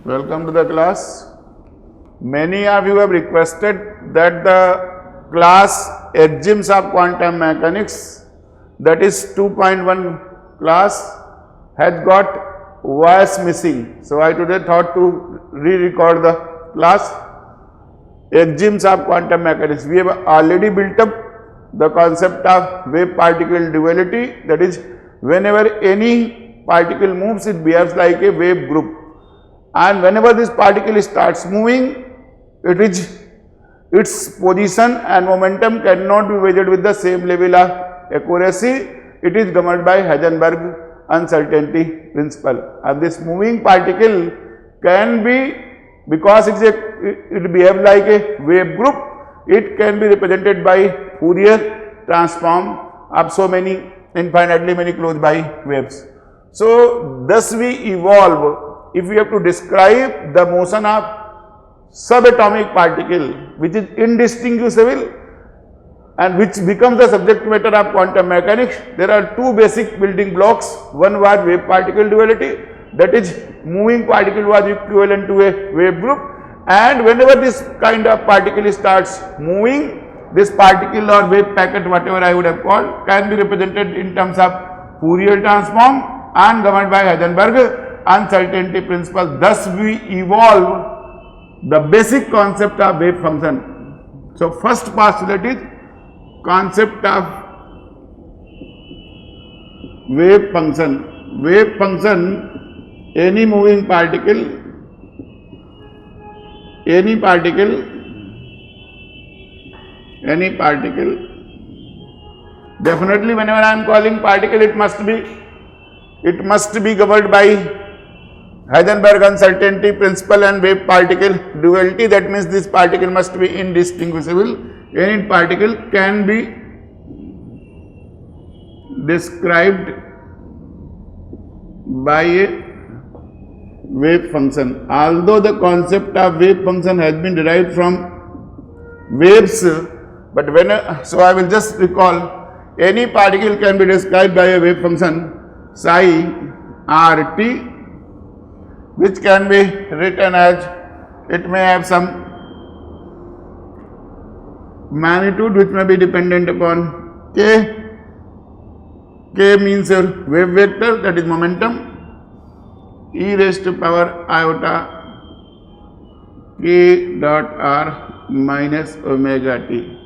Welcome to the class. Many of you have requested that the class Axioms of Quantum Mechanics, that is 2.1 class, has got voice missing. So I today thought to re-record the class Axioms of Quantum Mechanics. We have already built up the concept of wave-particle duality, that is, whenever any particle moves, it behaves like a wave group, and whenever this particle starts moving, its position and momentum cannot be measured with the same level of accuracy. It is governed by Heisenberg uncertainty principle, and this moving particle can be, because it behaves like a wave group, it can be represented by Fourier transform of so many infinitely many close by waves. So thus we evolve, if we have to describe the motion of subatomic particle which is indistinguishable and which becomes the subject matter of quantum mechanics, there are two basic building blocks. One was wave particle duality, that is, moving particle was equivalent to a wave group, and whenever this kind of particle starts moving, this particle or wave packet, whatever I would have called, can be represented in terms of Fourier transform and governed by Heisenberg uncertainty principle. Thus we evolve the basic concept of wave function. So first postulate is concept of wave function. Wave function, any moving particle, any particle, definitely whenever I am calling particle, it must be governed by Heisenberg uncertainty principle and wave particle duality. That means this particle must be indistinguishable. Any particle can be described by a wave function. Although the concept of wave function has been derived from waves, but so I will just recall, any particle can be described by a wave function psi rt, which can be written as, it may have some magnitude which may be dependent upon k. K means your wave vector, that is momentum, e raised to power iota k dot r minus omega t.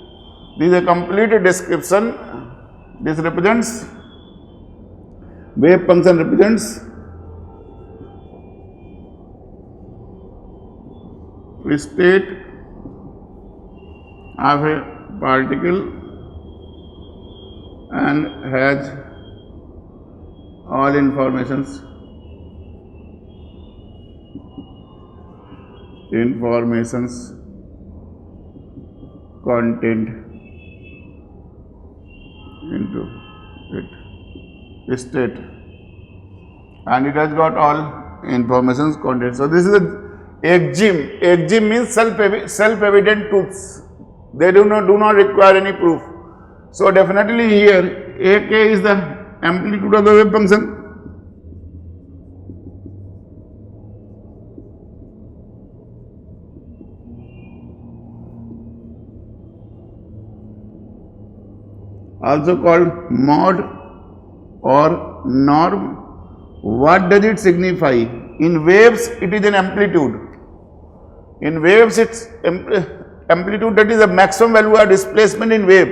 This is a complete description. This represents, wave function represents state of a particle and has all informations contained into it state, and it has got all informations contained. So this is a axiom. Axiom means self-evident truths. They do not require any proof. So definitely here ak is the amplitude of the wave function. Also called mod or norm. What does it signify? In waves it is an amplitude. In waves its amplitude, that is the maximum value of displacement in wave.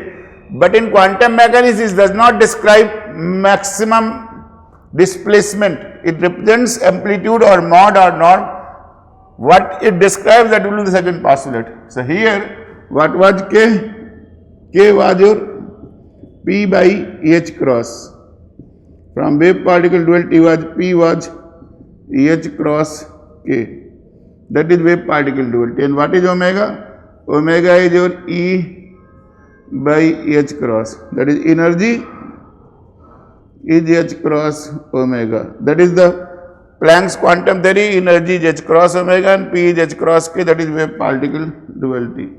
But in quantum mechanics it does not describe maximum displacement. It represents amplitude or mod or norm. What it describes, that will be the second postulate. So here what was k? K was your P by H cross. From wave particle duality P was H cross K. That is wave particle duality. And what is omega? Omega is your E by H cross. That is energy is H cross omega. That is the Planck's quantum theory. Energy is H cross omega and P is H cross K. That is wave particle duality.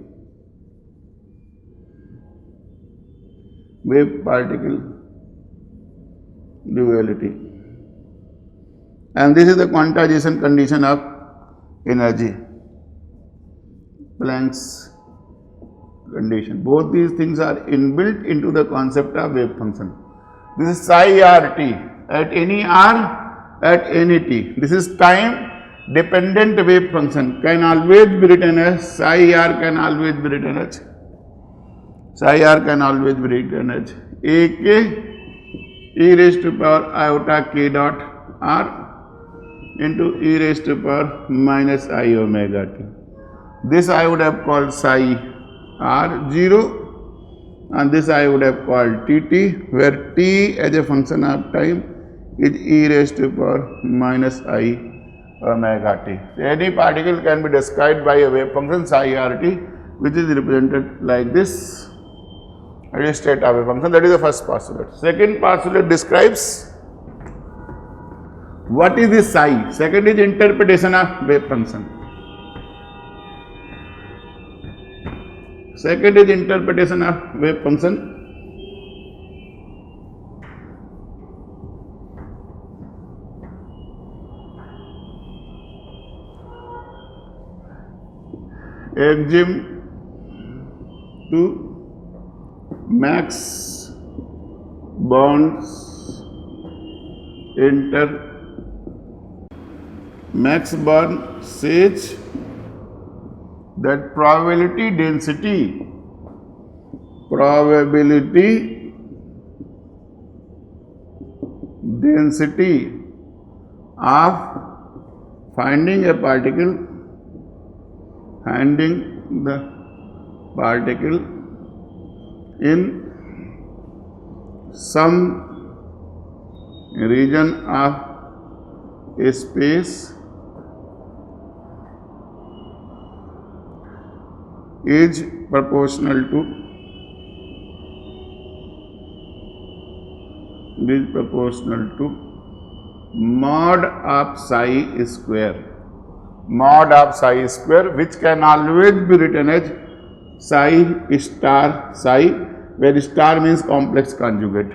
Wave particle duality. And this is the quantization condition of energy, Planck's condition. Both these things are inbuilt into the concept of wave function. This is psi rt at any r at any t. This is time dependent wave function, can always be written as psi r, can always be written as psi r, can always be written as a k e raised to power iota k dot r into e raised to power minus I omega t. This I would have called psi r0, and this I would have called tt, where t as a function of time is e raised to power minus I omega t. So any particle can be described by a wave function psi rt, which is represented like this. It is state of a function. That is the first postulate. Second postulate describes what is this psi. Second is interpretation of wave function. Second is interpretation of wave function. Axiom to Max Born's Max Born says that probability density of finding the particle in some region of space is proportional to mod of psi square, which can always be written as psi star psi, where star means complex conjugate.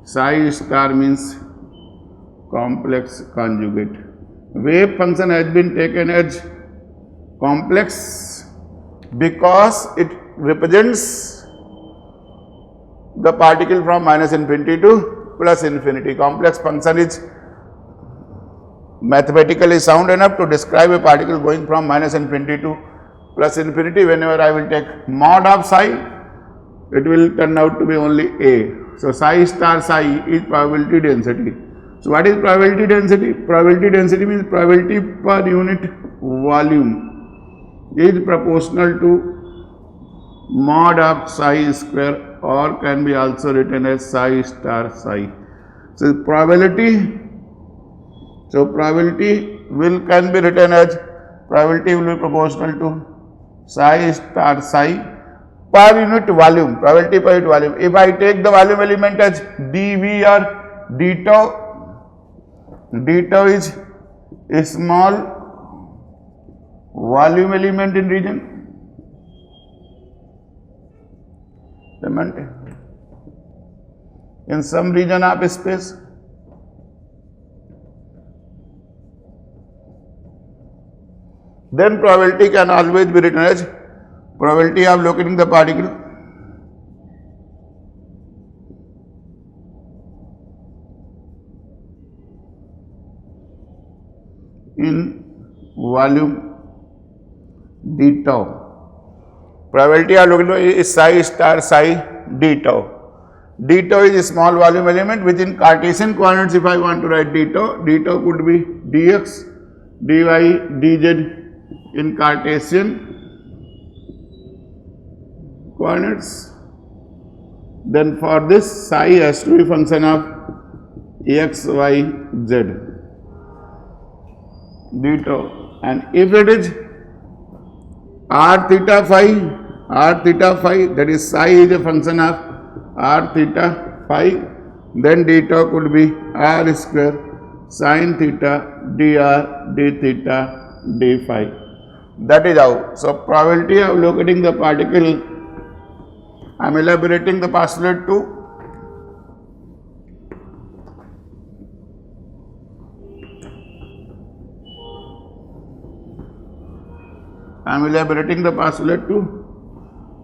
Psi star means complex conjugate. Wave function has been taken as complex because it represents the particle from minus infinity to plus infinity. Complex function is mathematically sound enough to describe a particle going from minus infinity to plus infinity. Whenever I will take mod of psi, it will turn out to be only A. So psi star psi is probability density. So what is probability density? Probability density means probability per unit volume is proportional to mod of psi square, or can be also written as psi star psi. So probability can be written as probability will be proportional to psi star psi per unit volume, probability per unit volume. If I take the volume element as dV or d tau is a small volume element in region, in some region of space. Then probability can always be written as probability of locating the particle in volume d tau. Probability of locating is psi star psi d tau. D tau is a small volume element which in Cartesian coordinates, if I want to write d tau could be dx, dy, dz in Cartesian coordinates. Then for this psi has to be function of x, y, z d tau, and if it is r theta phi, that is psi is a function of r theta phi, then d tau could be r square sin theta dr d theta d phi. That is how. So probability of locating the particle, I am elaborating the postulate 2. I am elaborating the postulate to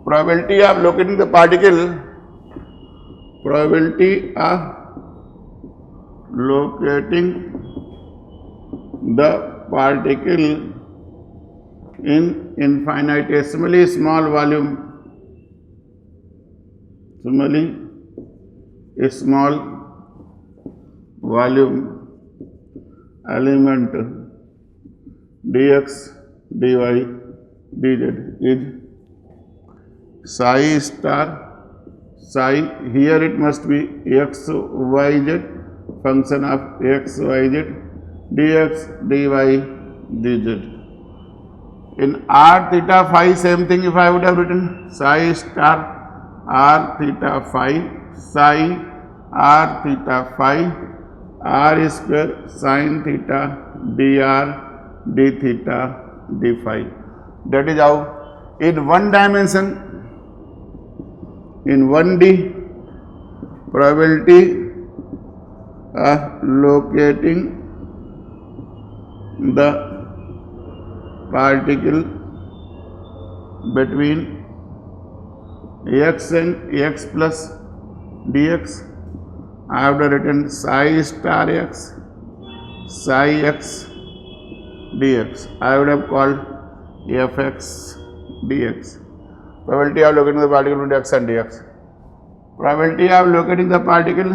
probability of locating the particle, probability of locating the particle in infinitesimally small volume, small volume element dx dy dz is psi star psi, here it must be x y z, function of x y z, dx dy dz. In r theta phi, same thing. If I would have written psi star r theta phi, psi r theta phi, r square sin theta dr d theta d phi. That is how in one dimension, in 1D, probability of locating the particle between x and x plus dx, I have written psi star x, psi x dx. I would have called fx dx. Probability of locating the particle between x and dx. Probability of locating the particle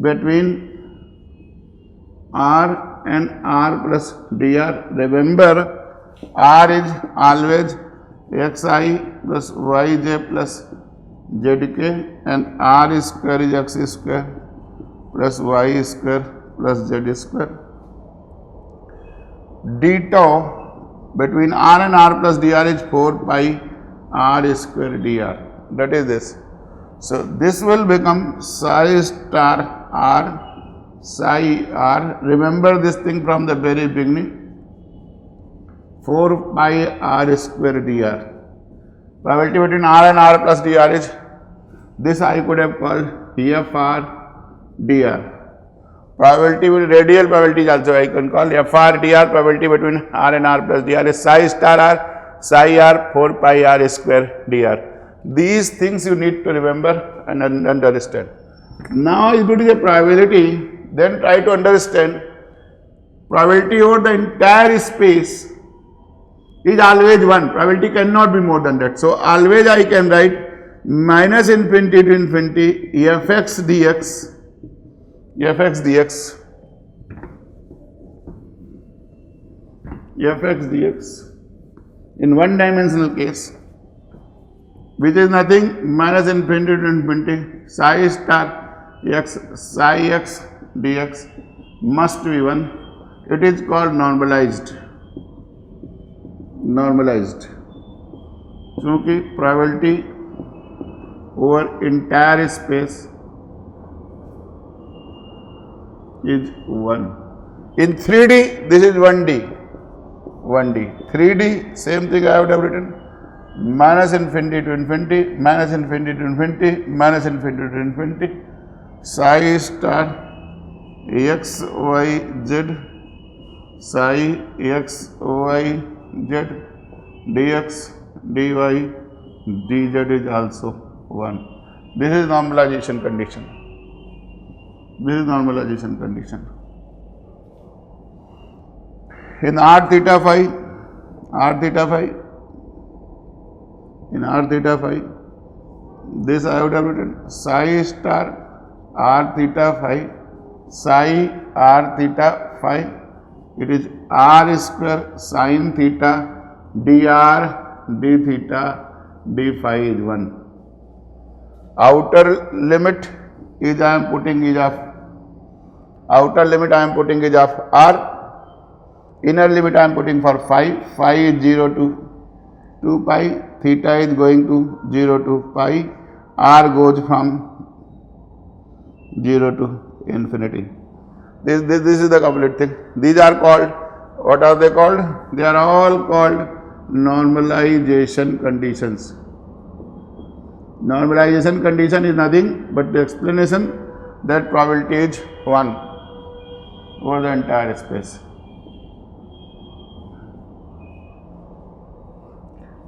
between r and r plus dr. Remember, r is always xi plus yj plus zk, and r square is x square plus y square plus z square. D tau between r and r plus dr is 4 pi r square dr. That is this. So this will become psi star r, psi r. Remember this thing from the very beginning. 4 pi r square dr. Probability between r and r plus dr is, this I could have called fr dr. Probability with radial probability is also I can call fr dr. Probability between r and r plus dr is psi star r, psi r 4 pi r square dr. These things you need to remember and understand. Now if it is a probability, then try to understand probability over the entire space is always 1. Probability cannot be more than that. So always I can write minus infinity to infinity fx dx, fx dx, fx dx in one dimensional case, which is nothing, minus infinity to infinity psi star x, psi x dx must be 1. It is called normalized. Normalized. क्योंकि probability over entire space is 1. In 3D, this is 1D. 1D. 3D, same thing I would have written. Minus infinity to infinity, minus infinity to infinity, minus infinity to infinity, psi star x, y, z, psi x, y, z, dx, dy, dz is also 1. This is normalization condition. This is normalization condition. In r theta phi, in r theta phi, this I would have written psi star r theta phi, psi r theta phi. It is r square sin theta dr d theta d phi is 1. Outer limit is I am putting is of, outer limit I am putting is of r. Inner limit I am putting for phi. Phi is 0 to 2 pi. Theta is going to 0 to pi. R goes from 0 to infinity. This is the complete thing. These are called, what are they called? They are all called normalization conditions. Normalization condition is nothing but the explanation that probability is 1 over the entire space.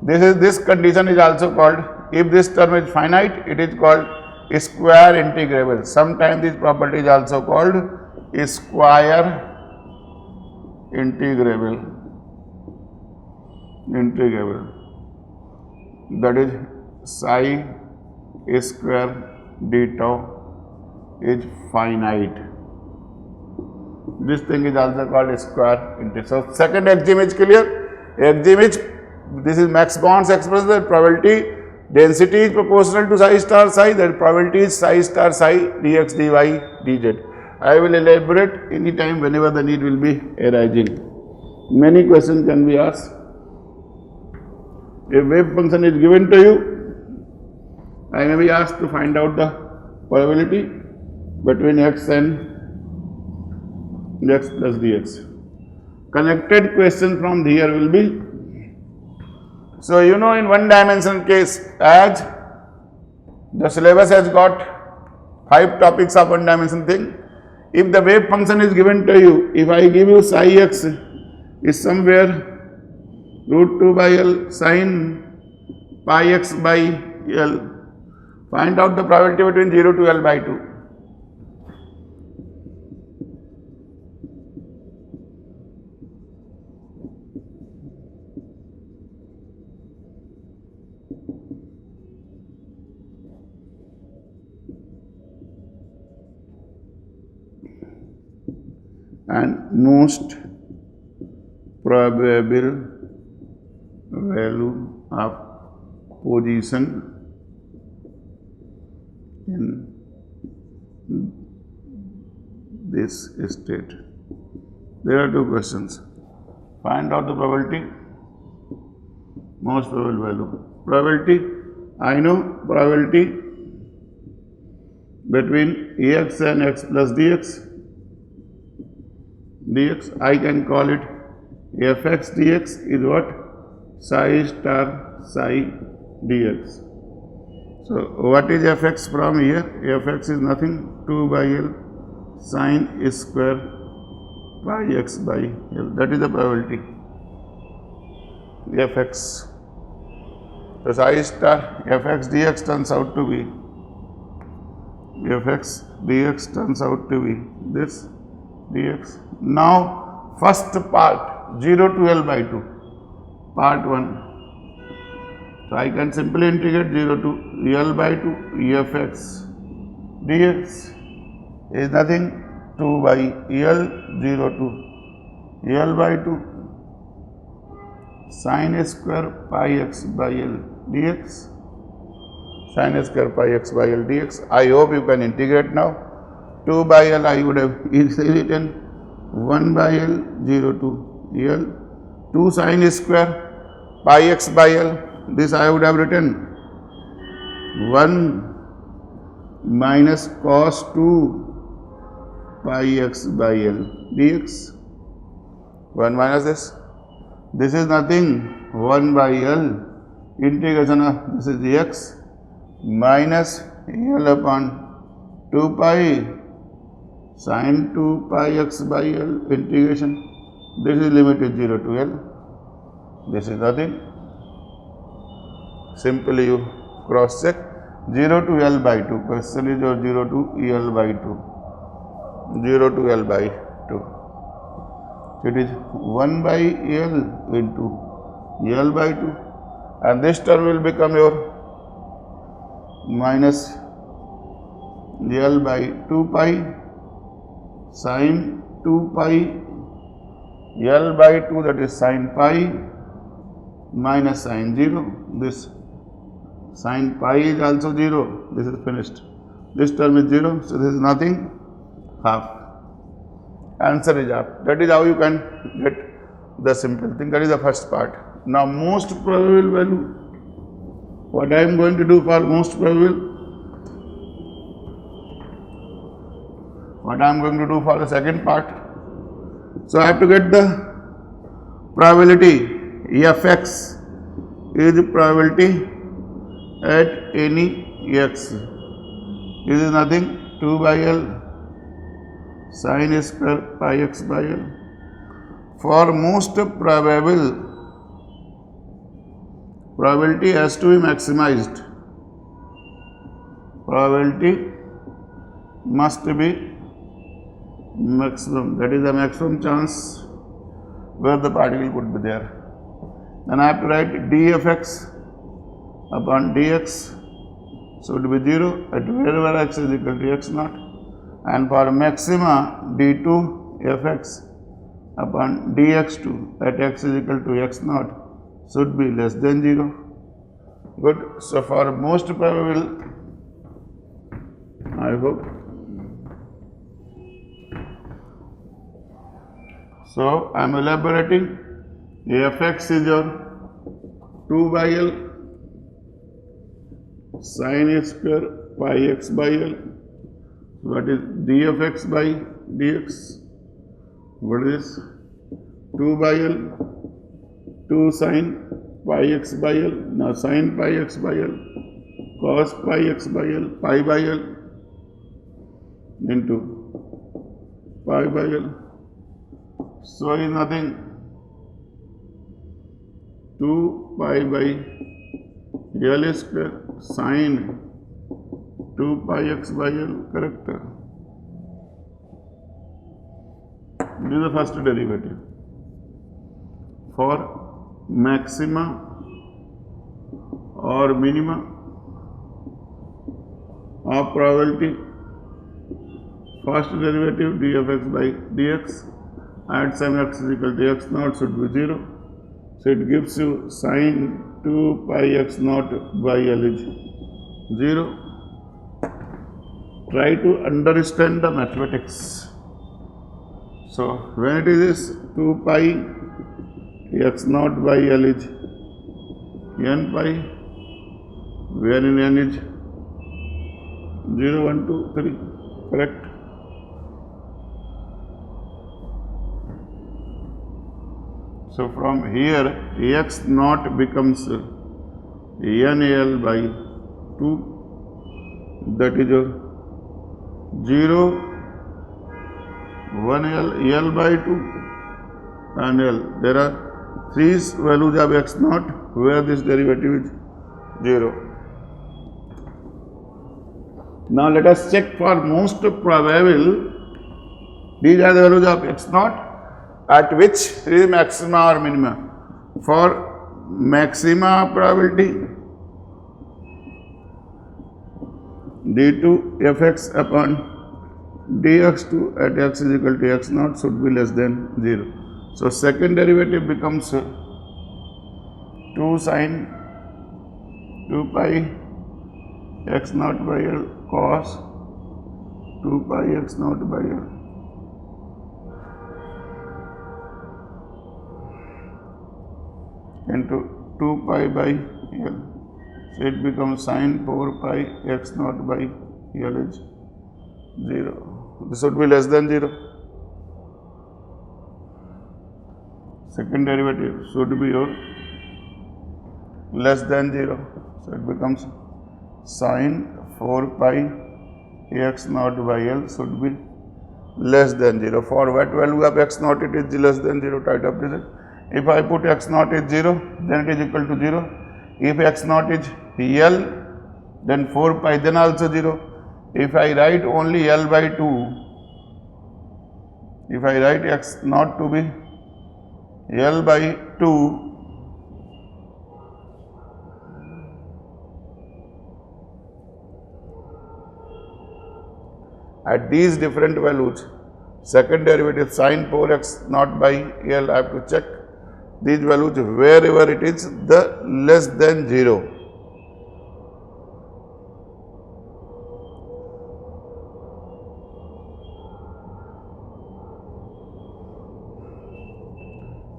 This condition is also called, if this term is finite, it is called square integrable. Sometimes this property is also called square integrable. That is psi square d tau is finite. This thing is also called square integrable. So second axiom is clear. Axiom is, this is Max Born's expression that probability density is proportional to psi star psi, that probability is psi star psi dx dy dz. I will elaborate any time whenever the need will be arising. Many questions can be asked. A wave function is given to you, I may be asked to find out the probability between x and x plus dx. Connected question from here will be, so you know, in one dimensional case, as the syllabus has got 5 topics of one dimension thing, if the wave function is given to you, if I give you psi x is somewhere root 2 by L sin pi x by L, find out the probability between 0 to L by 2. And most probable value of position in this state. There are 2 questions. Find out the probability, most probable value. Probability, I know probability between Ax and x plus dx. I can call it fx dx is what? Psi star psi dx. So what is fx from here? Fx is nothing, 2 by L sin square pi x by L. That is the probability. Fx. So psi star fx dx turns out to be, fx dx turns out to be this dx. Now first part 0 to L by 2, part 1. So I can simply integrate 0 to L by 2 fx dx is nothing, 2 by L 0 to L by 2 sin square pi x by L dx, sin square pi x by L dx. I hope you can integrate now. 2 by L I would have easily written 1 by L 0 to L, 2 sin square pi x by L, this I would have written 1 minus cos 2 pi x by L dx, 1 minus this is nothing, 1 by L integration of this is dx minus L upon 2 pi sin 2 pi x by L integration, this is limit is 0 to L, this is nothing, simply you cross check, 0 to L by 2, question is your 0 to L by 2, 0 to L by 2, it is 1 by L into L by 2 and this term will become your minus L by 2 pi sin 2 pi L by 2, that is sin pi minus sin 0, this sin pi is also 0, this is finished, this term is 0, so this is nothing, half. Answer is half. That is how you can get the simple thing. That is the first part. Now most probable value, what I am going to do for most probable, what I am going to do for the second part. So I have to get the probability fx is probability at any x. This is nothing 2 by L sin square pi x by L. For most probability has to be maximized. Probability must be maximum. That is the maximum chance where the particle could be there. Then I have to write d of x upon dx should be 0 at wherever x is equal to x naught, and for maxima d2 f x upon dx2 at x is equal to x naught should be less than 0. Good. So for most probable, I hope. So I am elaborating. Fx is your 2 by L sin square pi x by L. What is d of x by dx? What is this? 2 by L, 2 sin pi x by L. Now sin pi x by L, cos pi x by L, pi by L into pi by L. So is nothing 2 pi by L square sin 2 pi x by L, correct? This is the first derivative. For maxima or minima of probability, first derivative d of x by dx at some x is equal to x naught should be 0. So it gives you sin 2 pi x naught by L is 0. Try to understand the mathematics. So when it is 2 pi x naught by L is n pi, when in n is 0, 1, 2, 3, correct? So from here x naught becomes nL by 2, that is your 0, 1L, L by 2 and L. There are 3 values of x naught where this derivative is 0. Now let us check for most probable. These are the values of x naught at which is maxima or minima. For maxima probability, d2 fx upon dx2 at x is equal to x naught should be less than 0. So second derivative becomes 2 sin 2 pi x naught by L cos 2 pi x naught by L into 2 pi by L. So it becomes sin 4 pi x naught by L is 0. This would be less than 0. Second derivative should be your less than 0. So it becomes sin 4 pi x naught by L should be less than 0. For what value of x naught it is less than 0, try to present. If I put x naught is 0, then it is equal to 0. If x naught is L, then 4 pi, then also 0. If I write only L by 2, if I write x naught to be L by 2, at these different values, second derivative sin 4x naught by L, I have to check these values wherever it is the less than 0.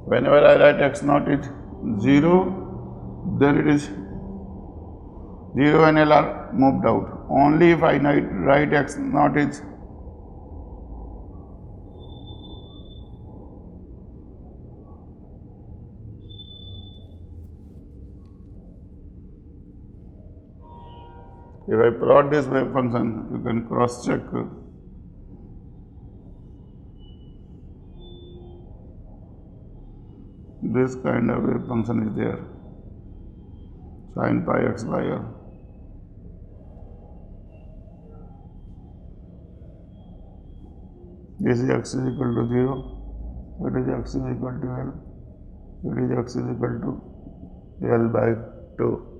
Whenever I write x naught is 0, then it is 0 and L are moved out. Only if I write x naught is If I plot this wave function, you can cross check. This kind of wave function is there, sin pi x by L. This is x is equal to 0, it is x is equal to L, it is x is equal to L by 2.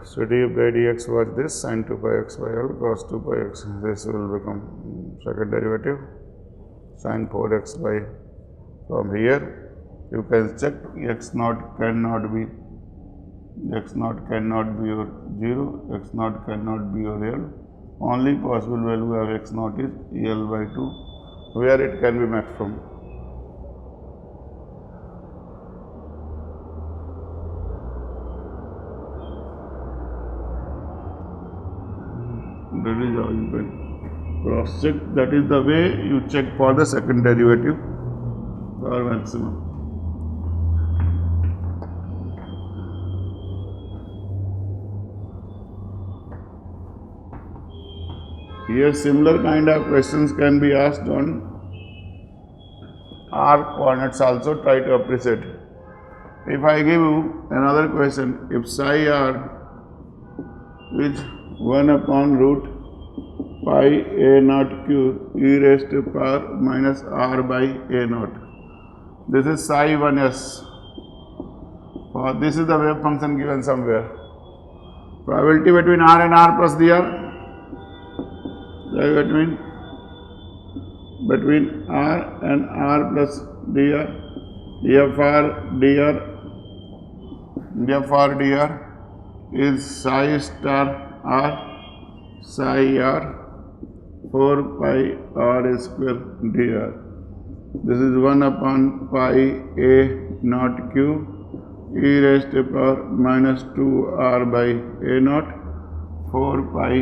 So d by dx was this, sin 2 pi x by L cos 2 pi x. This will become second derivative, sin 4x by, from here you can check x naught cannot be your 0, x naught cannot be your L. Only possible value of x naught is L by 2, where it can be maximum. That is how you can cross check. That is the way you check for the second derivative or maximum. Here similar kind of questions can be asked on r coordinates also. Try to appreciate. If I give you another question, if psi r is 1 upon root pi a naught cube e raised to power minus r by a naught. This is psi 1s. This is the wave function given somewhere. Probability between r and r plus dr. Between r and r plus dr, f r dr is psi star r psi r 4 pi r square dr. This is 1 upon pi a naught cube e raised to power minus 2 r by a naught 4 pi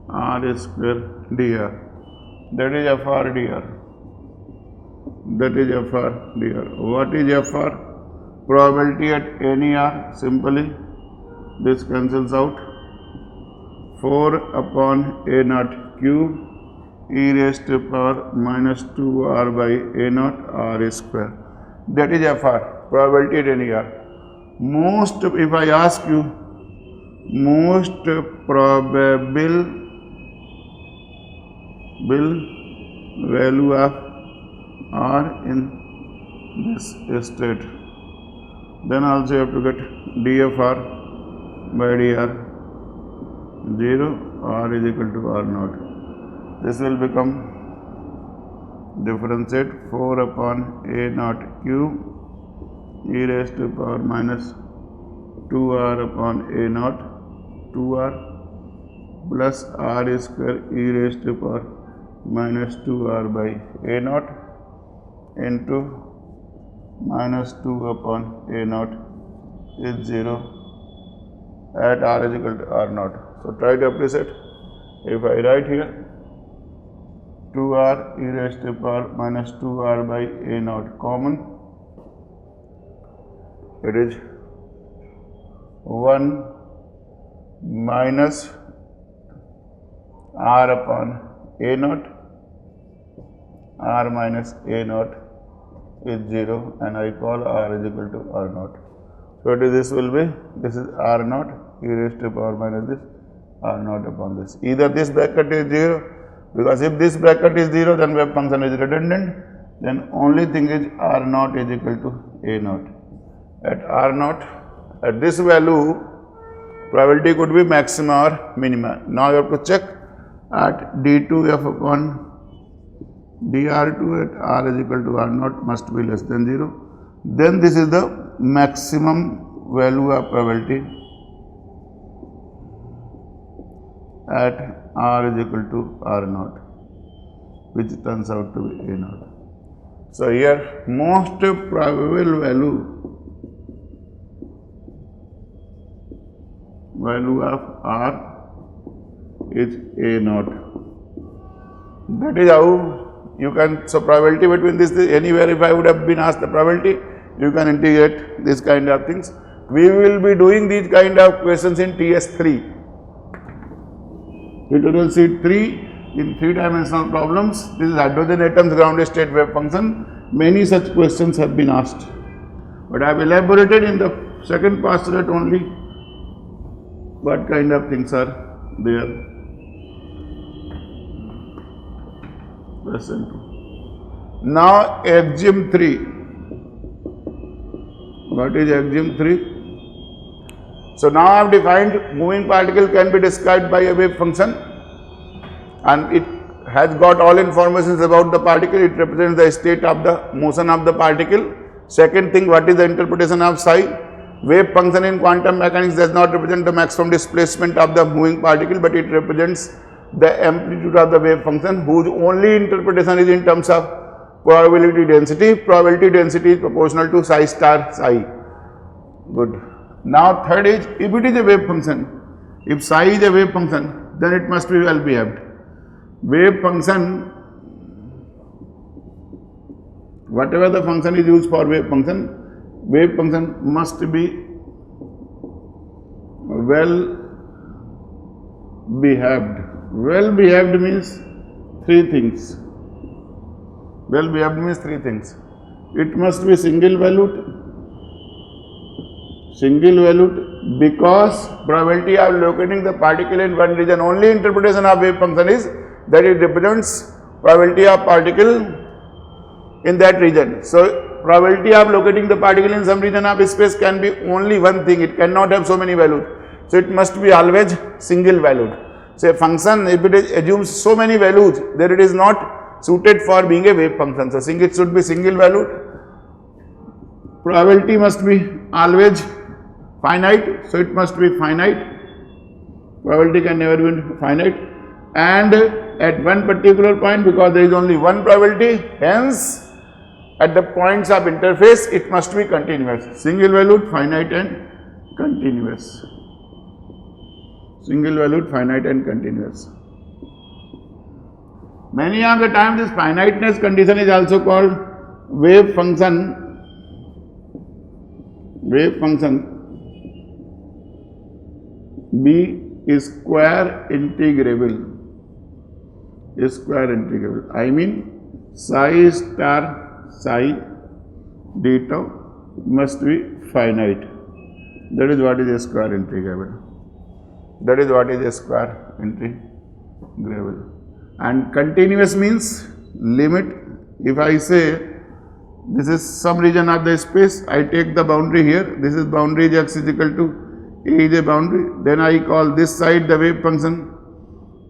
r square dr. That is f r dr. That is f r dr. What is f r? Probability at any r. Simply this cancels out. 4 upon a naught cube e raised to power minus 2 r by a naught r square. That is f r. Probability at any r. Most, if I ask you, most probable value of r in this state, then also you have to get dfr by dr 0, r is equal to r naught. This will become differentiate 4 upon a naught cube e raised to power minus 2r upon a naught 2r plus r square e raised to power minus 2r by a naught into minus 2 upon a naught is 0 at r is equal to r naught. So try to appreciate. If I write here 2r e raised to power minus 2r by a naught common, it is 1 minus r upon a naught, r minus a naught is 0 and I call r is equal to r naught. So this will be, this is r naught e raised to power minus this r naught upon this. Either this bracket is 0, because if this bracket is 0 then wave function is redundant, then only thing is r naught is equal to a naught. At r naught, at this value, probability could be maxima or minima. Now you have to check at d2f upon dr2 at r is equal to r naught must be less than 0. Then this is the maximum value of probability at r is equal to r naught, which turns out to be a naught. So here most probable value of r is a naught. That is how you can, so probability between this, anywhere if I would have been asked the probability, you can integrate these kind of things. We will be doing these kind of questions in TS3. Tutorial sheet 3 in 3-dimensional problems. This is hydrogen atoms ground state wave function. Many such questions have been asked, but I have elaborated in the second postulate only what kind of things are there. Question 2. Now axiom 3. What is axiom 3? So now I have defined moving particle can be described by a wave function, and it has got all informations about the particle. It represents the state of the motion of the particle. Second thing, what is the interpretation of psi? Wave function in quantum mechanics does not represent the maximum displacement of the moving particle, but it represents the amplitude of the wave function, whose only interpretation is in terms of probability density. Probability density is proportional to psi star psi. Good. Now third is, if it is a wave function, if psi is a wave function, then it must be well behaved. Wave function, whatever the function is used for wave function must be well behaved. Well behaved means three things. Well behaved means three things. It must be single valued because probability of locating the particle in one region. Only interpretation of wave function is that it represents probability of particle in that region. So probability of locating the particle in some region of space can be only one thing. It cannot have so many values. So it must be always single valued. So a function, if it assumes so many values, then it is not suited for being a wave function. So it should be single valued. Probability must be always finite, so it must be finite. Probability can never be finite, and at one particular point, because there is only one probability, hence at the points of interface it must be continuous. Single valued, finite and continuous. Single valued, finite and continuous. Many of the time this finiteness condition is also called wave function. Wave function B is square integrable. I mean psi star psi d tau must be finite. That is what is a square integrable. And continuous means limit. If I say this is some region of the space, I take the boundary here, this is boundary is x is equal to a is a boundary, then I call this side the wave function,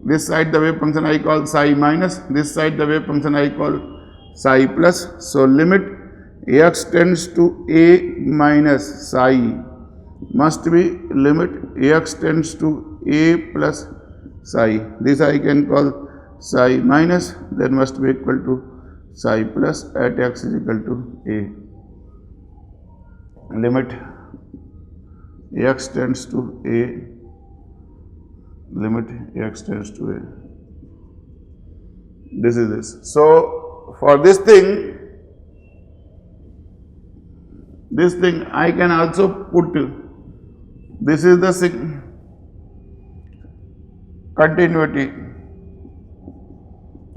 this side the wave function I call psi minus, this side the wave function I call psi plus. So limit x tends to a minus psi must be limit x tends to a plus psi. This I can call psi minus, then must be equal to psi plus at x is equal to a. Limit x tends to a, limit x tends to a. This is this. So for this thing I can also put, this is the continuity,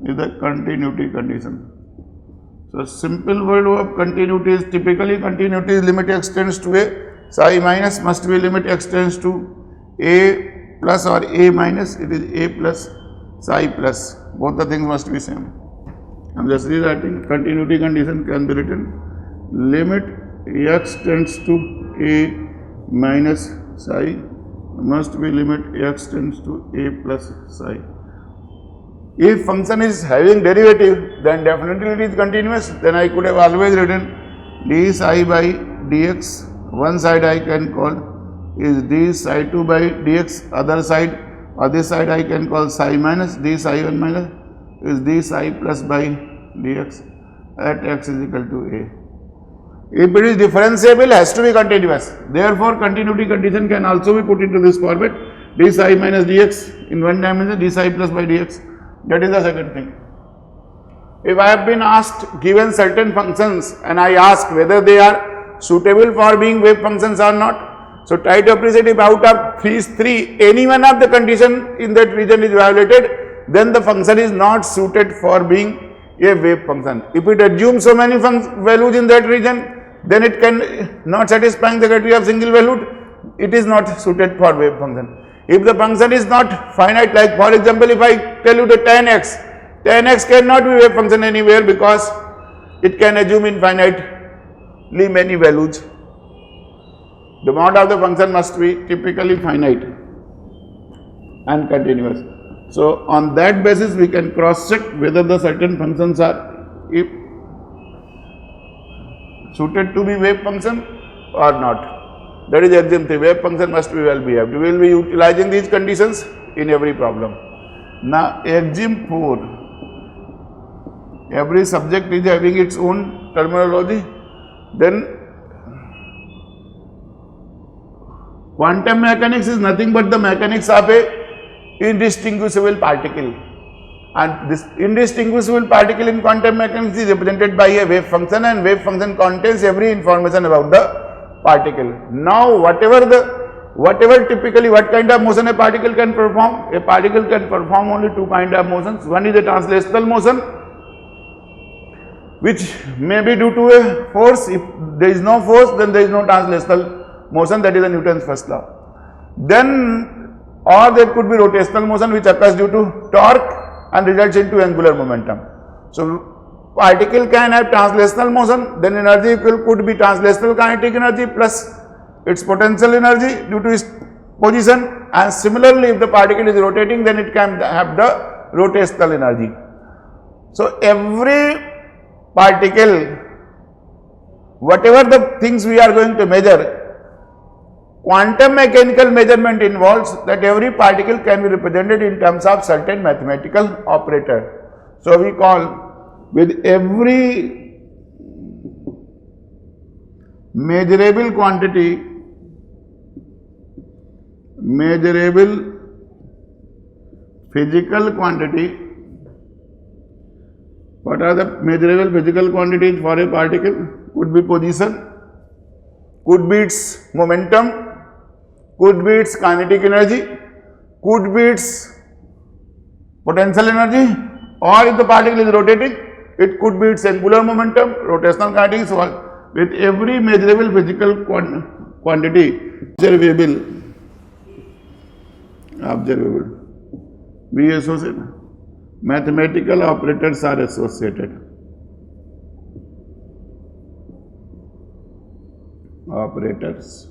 is the continuity condition. So simple word of continuity is, typically continuity is limit x tends to a, psi minus must be limit x tends to a plus or a minus, it is a plus psi plus, both the things must be same. I am just rewriting. Continuity condition can be written limit x tends to a minus psi must be limit x tends to a plus psi. If function is having derivative, then definitely it is continuous. Then I could have always written d psi by dx. One side I can call is d psi 2 by dx. Other side or this side I can call psi minus, d psi 1 minus is d psi plus by dx at x is equal to a. If it is differentiable, has to be continuous. Therefore, continuity condition can also be put into this format, d psi minus dx in one dimension, d psi plus by dx. That is the second thing. If I have been asked, given certain functions, and I ask whether they are suitable for being wave functions or not. So try to appreciate if out of these three, any one of the condition in that region is violated, then the function is not suited for being a wave function. If it assumes so many values in that region, then it can not satisfying the criteria of single valued, it is not suited for wave function. If the function is not finite, like for example, if I tell you the tan x cannot be wave function anywhere because it can assume infinitely many values. The mod of the function must be typically finite and continuous. So on that basis we can cross check whether the certain functions are suited to be wave function or not. That is axiom 3. Wave function must be well behaved. We will be utilizing these conditions in every problem. Now axiom 4. Every subject is having its own terminology. Then quantum mechanics is nothing but the mechanics of a indistinguishable particle, and this indistinguishable particle in quantum mechanics is represented by a wave function, and wave function contains every information about the particle. Now whatever typically what kind of motion a particle can perform? A particle can perform only two kind of motions. One is a translational motion, which may be due to a force. If there is no force, then there is no translational motion, that is the Newton's first law. Then or there could be rotational motion which occurs due to torque and results into angular momentum. So particle can have translational motion, then energy could be translational kinetic energy plus its potential energy due to its position, and similarly if the particle is rotating, then it can have the rotational energy. So every particle, whatever the things we are going to measure, quantum mechanical measurement involves that every particle can be represented in terms of certain mathematical operator. So we call with every measurable quantity, measurable physical quantity. What are the measurable physical quantities for a particle? Could be position, could be its momentum, could be its kinetic energy, could be its potential energy, or if the particle is rotating, it could be its angular momentum, rotational kinetics. So with every measurable physical quantity, observable, we associate. Mathematical operators are associated. Operators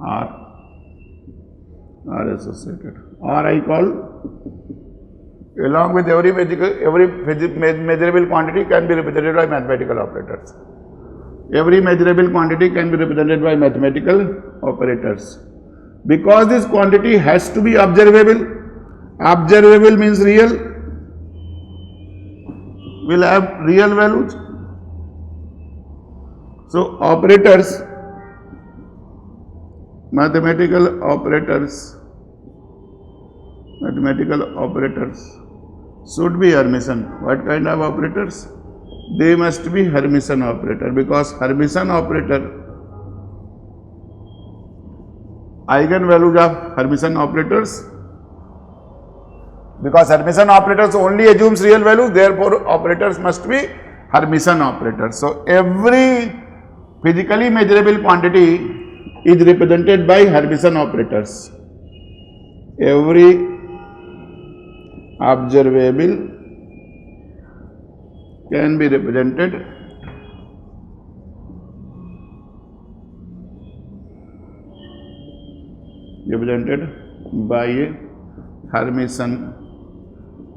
are associated, or I call along with every measurable quantity can be represented by mathematical operators. Every measurable quantity can be represented by mathematical operators. Because this quantity has to be observable, observable means real, will have real values. So operators, mathematical operators should be Hermitian. What kind of operators? They must be Hermitian operator, because Hermitian operator, eigenvalues of Hermitian operators, because Hermitian operators only assumes real values, therefore operators must be Hermitian operators. So every physically measurable quantity is represented by Hermitian operators. Every observable can be represented by a Hermitian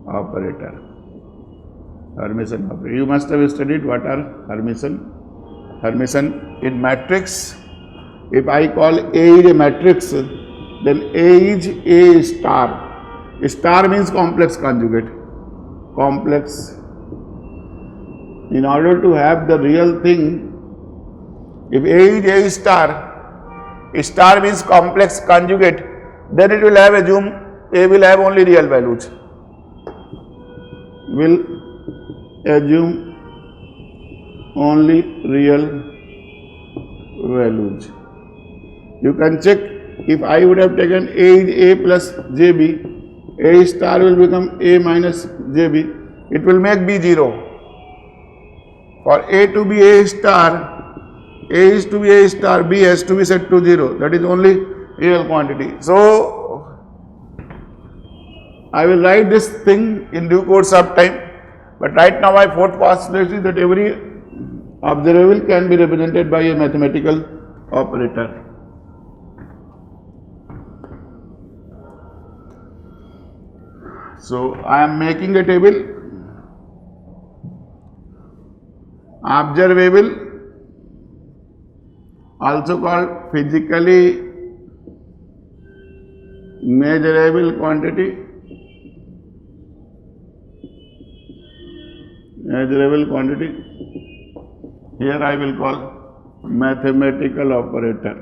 operator. Hermitian operator. You must have studied what are Hermitian. Hermitian in matrix. If I call A is a matrix, then A is A star. Star means complex conjugate. Complex. In order to have the real thing, if A is A star means complex conjugate, then it will have assume A will have only real values. Will assume only real values. You can check, if I would have taken A is A plus JB, A star will become A minus JB, it will make B 0. For A to be A star, A is to be A star, B has to be set to 0. That is only real quantity. So, I will write this thing in due course of time. But right now my fourth postulate is that every observable can be represented by a mathematical operator. So I am making a table. Observable, also called physically measurable quantity, here I will call mathematical operator,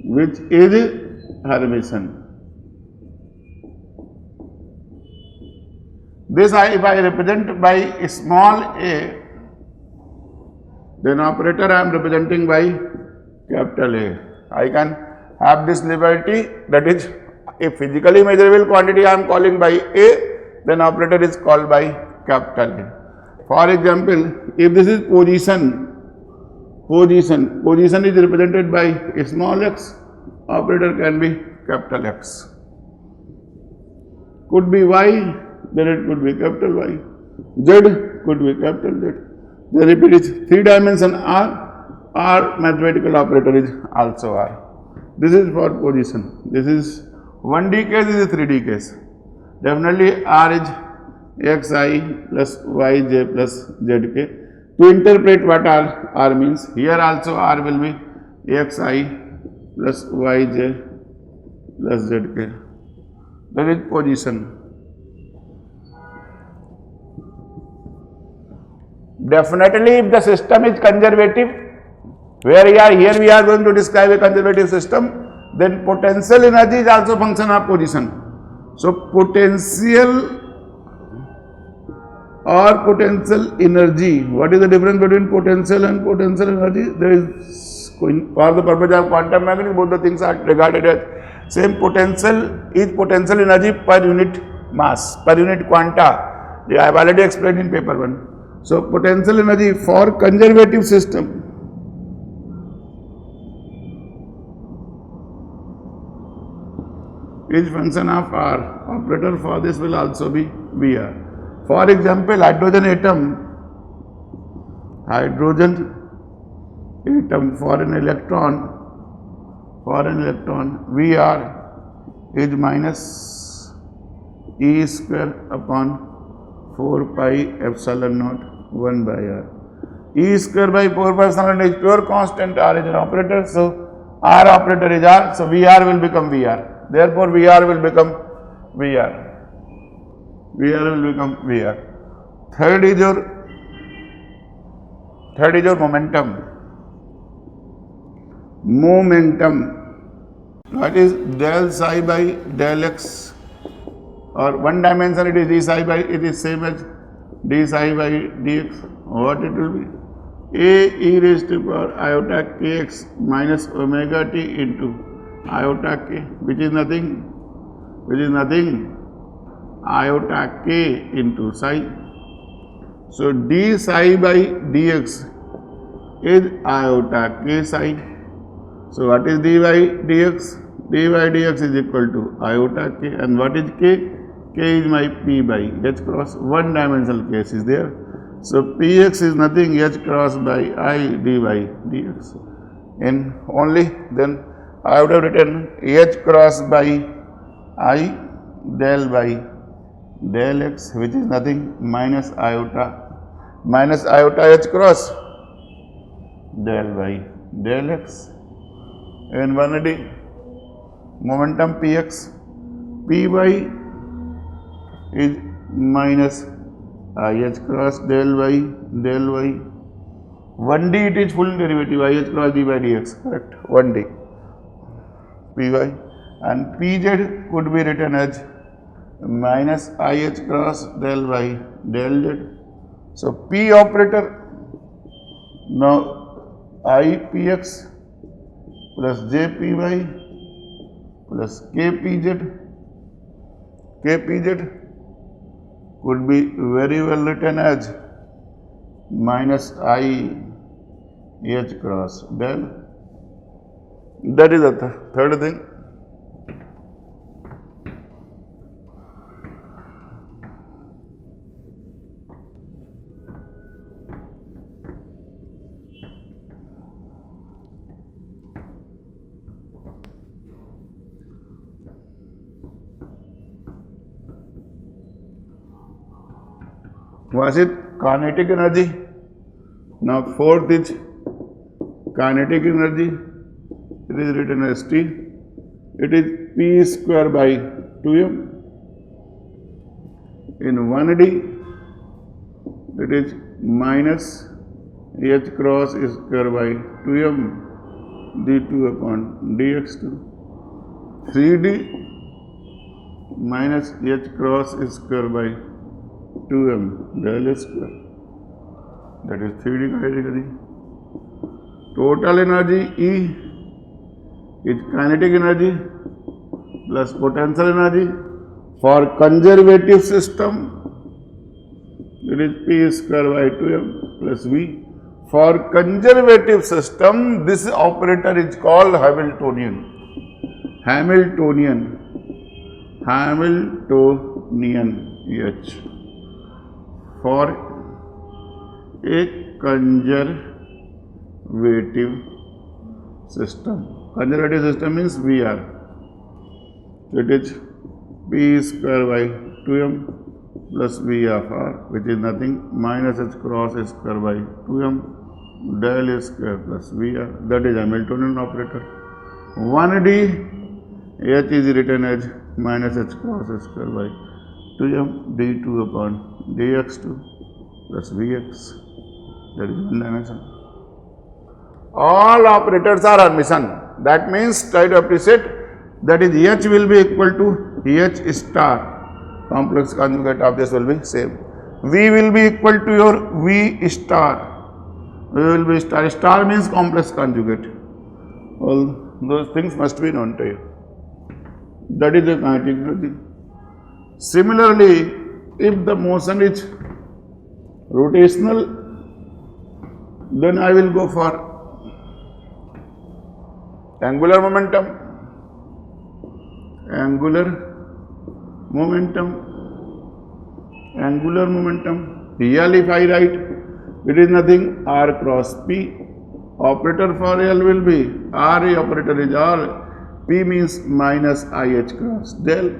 which is Hermitian. This if I represent by small a, then operator I am representing by capital A. I can have this liberty, that is, a physically measurable quantity I am calling by A, then operator is called by capital A. For example, if this is position is represented by small x, operator can be capital X. Could be y, then it could be capital Y. Z could be capital Z. The repeat is 3-dimension R mathematical operator is also R. This is for position. This is 1D case, this is 3D case. Definitely R is xi plus yj plus zk. To interpret what R means, here also R will be xi plus yj plus zk. That is position. Definitely, if the system is conservative, here we are going to describe a conservative system, then potential energy is also function of position. So, potential or potential energy, what is the difference between potential and potential energy? There is, for the purpose of quantum mechanics, both the things are regarded as same. Potential is potential energy per unit mass, per unit quanta. I have already explained in paper 1. So, potential energy for conservative system is function of R. Operator for this will also be VR. For example, hydrogen atom for an electron, VR is minus E square upon 4 pi epsilon naught 1 by R. E square by 4 pi epsilon naught is pure constant, R is an operator, so R operator is R, so VR will become VR. Therefore, VR will become VR. Third is your momentum. That is del psi by del x, or one dimension it is d psi by, it is same as d psi by dx. What it will be? A e raised to power iota kx minus omega t into iota k, which is nothing iota k into psi. So d psi by dx is iota k psi. So what is dy dx? Dy dx is equal to iota k, and what is k? K is my p by h cross, one dimensional case is there. So px is nothing h cross by I dy dx. And only then I would have written h cross by I del by del x, which is nothing minus iota h cross del by del x. And 1D momentum px, py is minus IH cross del y del y. 1D it is full derivative IH cross d by dx, correct? 1D py, and pz could be written as minus IH cross del y del z. So P operator, now IPX plus JPY plus KPZ. KPZ could be very well written as minus IH cross del. That is the third thing. Was it kinetic energy? Now fourth is kinetic energy. It is written as T. It is P square by 2m. In 1D, it is minus H cross square by 2m d2 upon dx2. 3D minus H cross square by 2m del square. That is 3D kinetic energy. Total energy E is kinetic energy plus potential energy. For conservative system, it is P square by 2m plus V. For conservative system, this operator is called Hamiltonian. Hamiltonian H. For a conservative system. Conservative system means VR. It is P square by 2m plus V of R, which is nothing minus H cross square by 2m del square plus VR. That is Hamiltonian operator. 1D, H is written as minus H cross square by 2m d2 upon dx2 plus vx. That is one dimension. All operators are Hermitian. That means try to appreciate that is H will be equal to H star. Complex conjugate of this will be same. V will be equal to your V star. V will be star. Star means complex conjugate. All those things must be known to you. That is the kinetic energy. Similarly, if the motion is rotational, then I will go for angular momentum. Angular momentum. L, if I write, it is nothing R cross P. Operator for L will be R, operator is R. P means minus IH cross del.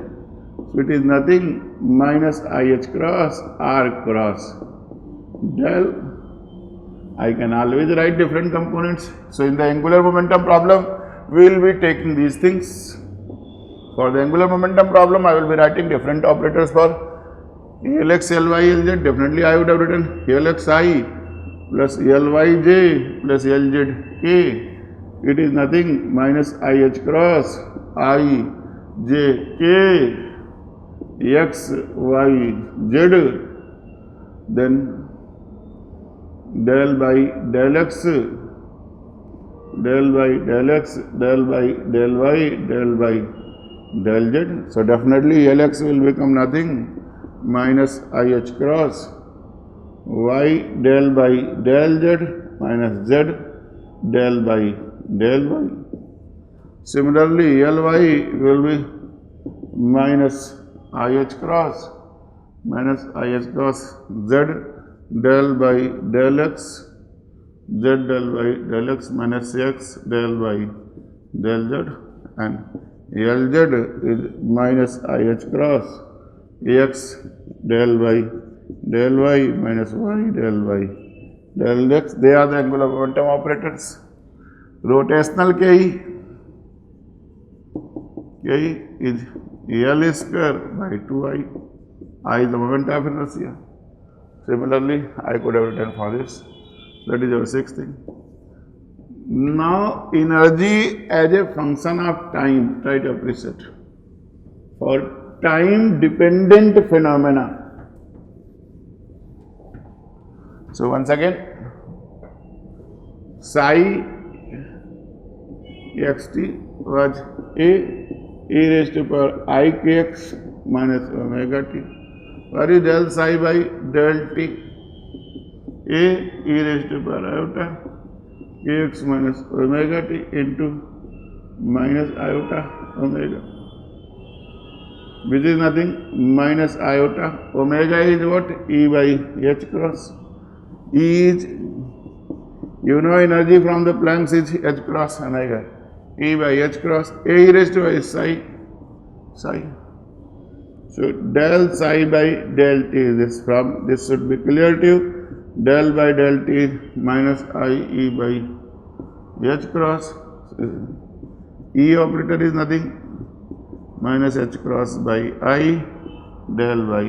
So it is nothing minus IH cross R cross del. I can always write different components. So in the angular momentum problem, we will be taking these things. For the angular momentum problem, I will be writing different operators for Lx, Ly, Lz. Definitely I would have written Lxi plus Lyj plus Lz k. It is nothing minus IH cross I j k x y z. Then del by del x, del by del x, del by del y, del by del z. So definitely Lx will become nothing minus IH cross y del by del z minus z del by del y. Similarly, Ly will be minus IH cross z del by del x, z del by del x minus x del by del z, and Lz is minus IH cross x del by del y minus y del by del x. They are the angular momentum operators. Rotational Ki is L square by 2I. I is the moment of inertia. Similarly, I could have written for this. That is our sixth thing. Now, energy as a function of time, try to appreciate. For time dependent phenomena. So once again, psi xt was a e raised to power I kx minus omega t. What is del psi by del t? A e raised to power iota kx minus omega t into minus iota omega, which is nothing minus iota. Omega is what? E by h cross. E is, you know, energy from the Planck's is h cross omega. E by h cross. A e raised to is psi. So del psi by del t is this. From this should be clear to you. Del by del t is minus I e by h cross. E operator is nothing minus h cross by I del by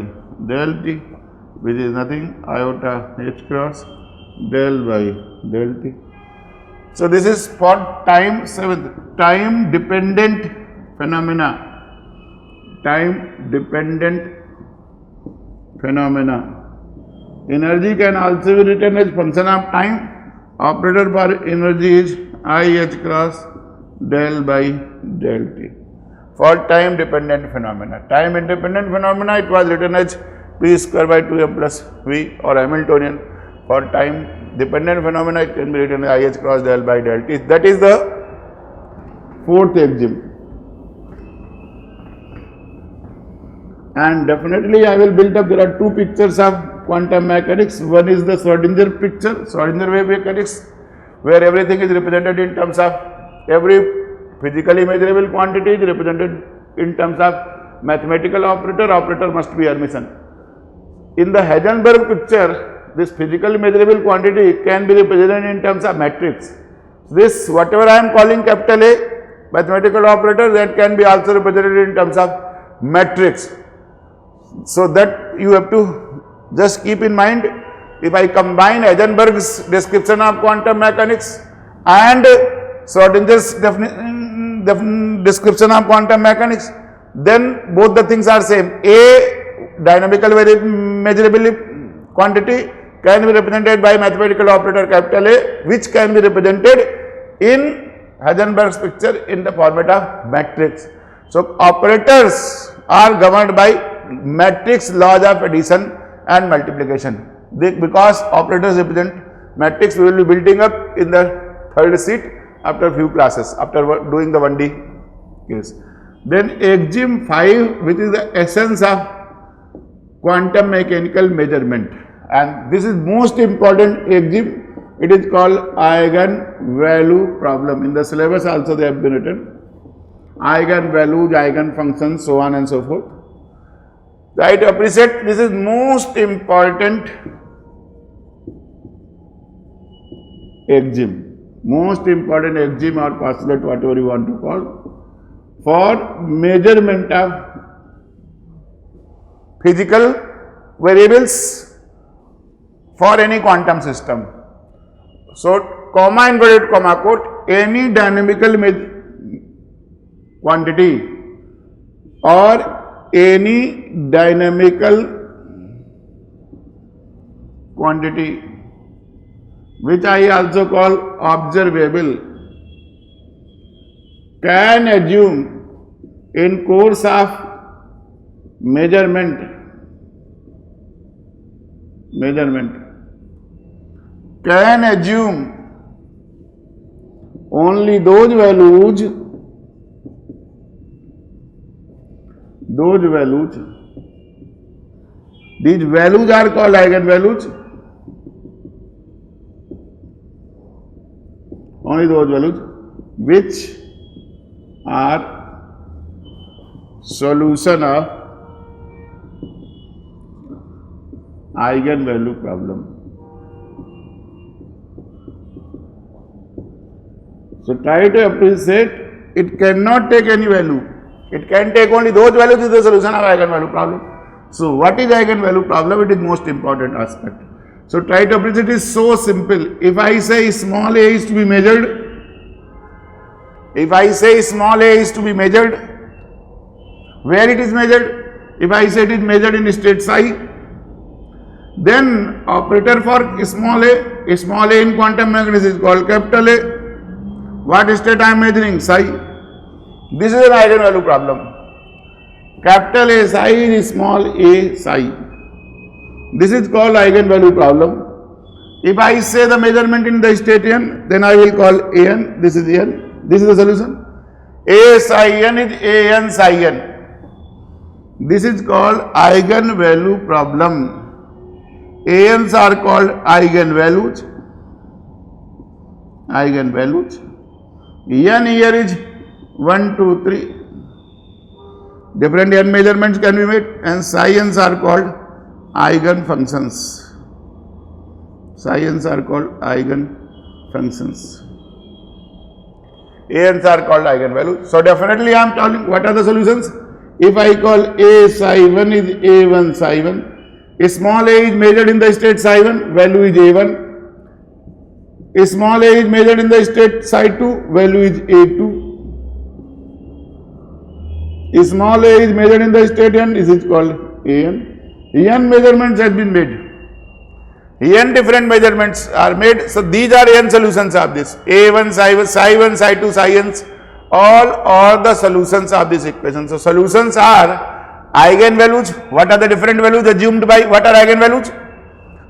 del t, which is nothing iota h cross del by del t. So this is for time seventh, time dependent phenomena. Time dependent phenomena. Energy can also be written as function of time. Operator for energy is I h cross del by del t. For time dependent phenomena. Time independent phenomena, it was written as p square by 2m plus v or Hamiltonian. For time dependent phenomena, it can be written as I h cross del by del t. That is the fourth axiom. And definitely I will build up, there are two pictures of quantum mechanics. One is the Schrodinger picture, Schrodinger wave mechanics, where everything is represented in terms of every physically measurable quantity is represented in terms of mathematical operator. Operator must be Hermitian. In the Heisenberg picture, this physically measurable quantity can be represented in terms of matrix. This whatever I am calling capital A mathematical operator, that can be also represented in terms of matrix. So that you have to just keep in mind. If I combine Heisenberg's description of quantum mechanics and Schrodinger's description of quantum mechanics, then both the things are same. A dynamical measurable quantity can be represented by mathematical operator capital A, which can be represented in Heisenberg's picture in the format of matrix. So operators are governed by matrix laws of addition and multiplication. Because operators represent matrix, we will be building up in the third sheet after few classes, after doing the 1D case. Then axiom 5, which is the essence of quantum mechanical measurement, and this is most important axiom. It is called eigenvalue problem. In the syllabus also they have been written. Eigenvalues, eigenfunctions, so on and so forth. Try to appreciate, this is most important axiom. Most important axiom or postulate, whatever you want to call, for measurement of physical variables for any quantum system. So, comma inverted comma quote, any dynamical quantity or any dynamical quantity, which I also call observable, can assume in course of measurement can assume only those values these values are called eigenvalues, only those values which are solution of eigenvalue problem. So try to appreciate, it cannot take any value. It can take only those values is the solution of eigenvalue problem. So what is eigenvalue problem? It is most important aspect. So try to appreciate, it is so simple. If I say small a is to be measured, where it is measured? If I say it is measured in state psi, then operator for small a in quantum mechanics is called capital A. What state I am measuring? Psi. This is an eigenvalue problem. Capital A psi is small a psi. This is called eigenvalue problem. If I say the measurement in the state n, then I will call an. This is n. This is the solution. A psi n is an psi n. This is called eigenvalue problem. ANs are called eigenvalues. Eigenvalues. N here is 1, 2, 3. Different n measurements can be made, and psi n's are called eigenfunctions. Psi n's are called eigenfunctions. ANs are called eigenvalues. So definitely I am telling what are the solutions. If I call A psi 1 is A1 psi 1. Small a is measured in the state psi 1, value is A1. Small a is measured in the state psi 2, value is A2. Small a is measured in the state n, this is called An. N measurements have been made. N different measurements are made. So these are n solutions of this. A1, psi 1, psi 2, psi n's. All are the solutions of this equation. So solutions are eigenvalues. What are the different values assumed by what are eigenvalues?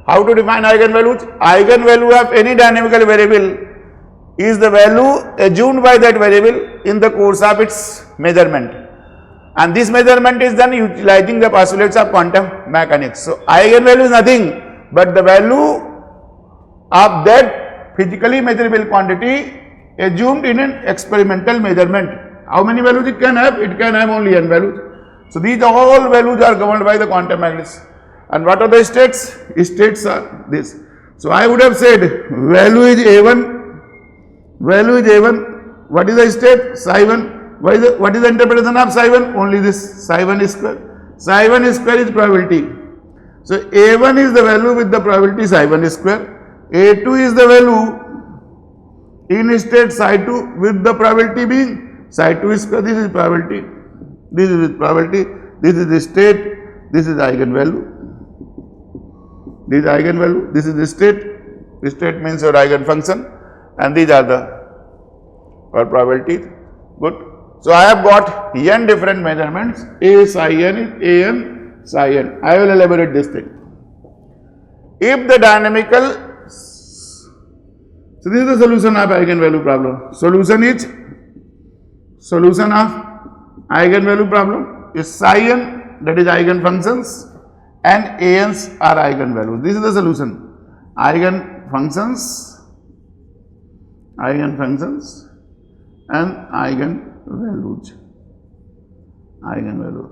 How to define eigenvalues? Eigenvalue of any dynamical variable is the value assumed by that variable in the course of its measurement. And this measurement is done utilizing the postulates of quantum mechanics. So eigenvalue is nothing but the value of that physically measurable quantity assumed in an experimental measurement. How many values it can have? It can have only n values. So these all values are governed by the quantum mechanics. And what are the states? States are this. So I would have said value is A1. Value is A1. What is the state? Psi 1. What is the interpretation of psi 1? Only this psi 1 square. Psi 1 square is probability. So A1 is the value with the probability psi 1 square. A2 is the value in state psi 2 with the probability being psi 2 square. This is probability. This is with probability. This is the state. This is eigenvalue. This is eigenvalue. This is the state. The state means your eigenfunction. And these are the probabilities. Good. So I have got n different measurements. A psi n is an psi n. I will elaborate this thing. If the dynamical, so this is the solution of eigenvalue problem. Solution is, solution of eigenvalue problem is psi n, that is eigenfunctions, and ans are eigenvalues. This is the solution. Eigenfunctions, eigenfunctions, and eigenvalues. Eigenvalues.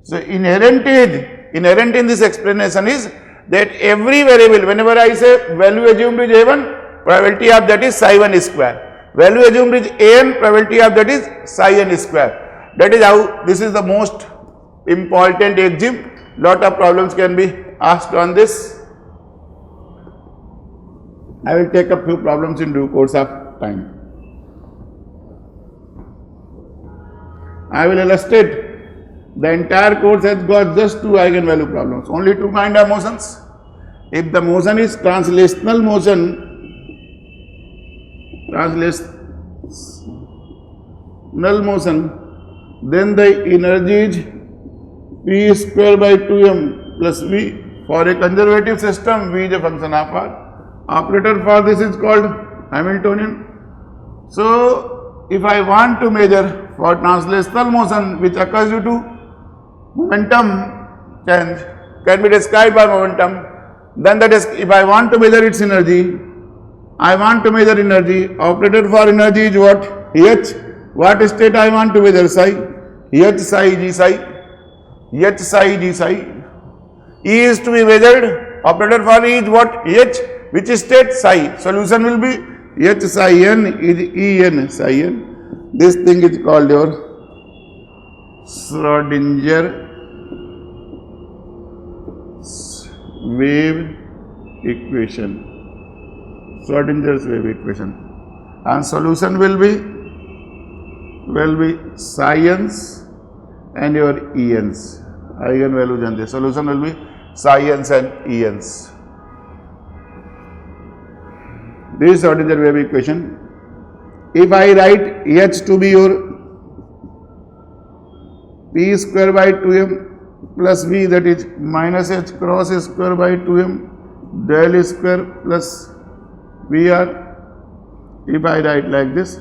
So inherent in this explanation is that every variable, whenever I say value assumed is A1, probability of that is psi 1 square. Value assumed is An, probability of that is psi n square. That is how, this is the most important axiom. Lot of problems can be asked on this. I will take a few problems in due course of time. I will illustrate. The entire course has got just two eigenvalue problems. Only two kind of motions. If the motion is translational motion, then the energy is P square by 2m plus V. For a conservative system, V is a function of R. Operator for this is called Hamiltonian. So, if I want to measure for translational motion which occurs due to momentum change, can be described by momentum, then that is, if I want to measure its energy, I want to measure energy. Operator for energy is what? H. What state I want to measure? Psi. H psi G psi. H psi G psi. E is to be measured. Operator for E is what? H. Which state? Psi. Solution will be H psi n is E n psi n. This thing is called your Schrodinger wave equation. Schrodinger's wave equation. And solution will be psi n's and your E n's. eigenvalues and the solution will be psi n's and En's. This is Schrodinger wave equation. If I write H to be your P square by 2m plus V, that is minus H cross square by 2m del square plus VR. If I write like this,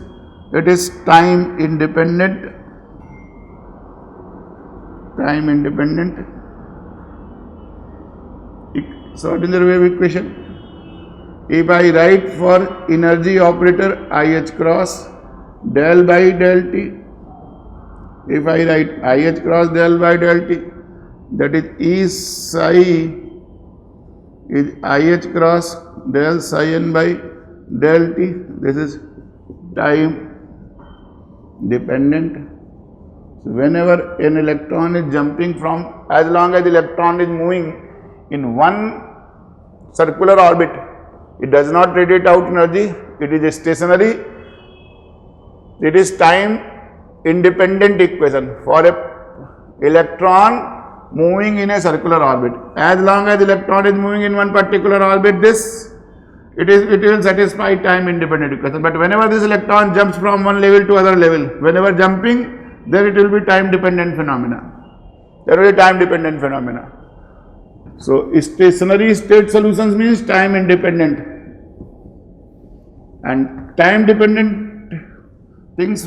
it is time independent. Schrodinger wave equation. If I write for energy operator IH cross del by del T, if I write IH cross del by del T, that is E psi is IH cross del psi n by del T. This is time dependent. So whenever an electron is jumping from, as long as the electron is moving in one circular orbit, it does not radiate out energy, it is stationary, it is time independent equation for a electron moving in a circular orbit. As long as the electron is moving in one particular orbit, it will satisfy time independent equation. But whenever this electron jumps from one level to other level, whenever jumping, then it will be time dependent phenomena. There will be time dependent phenomena. So stationary state solutions means time independent, and time dependent things,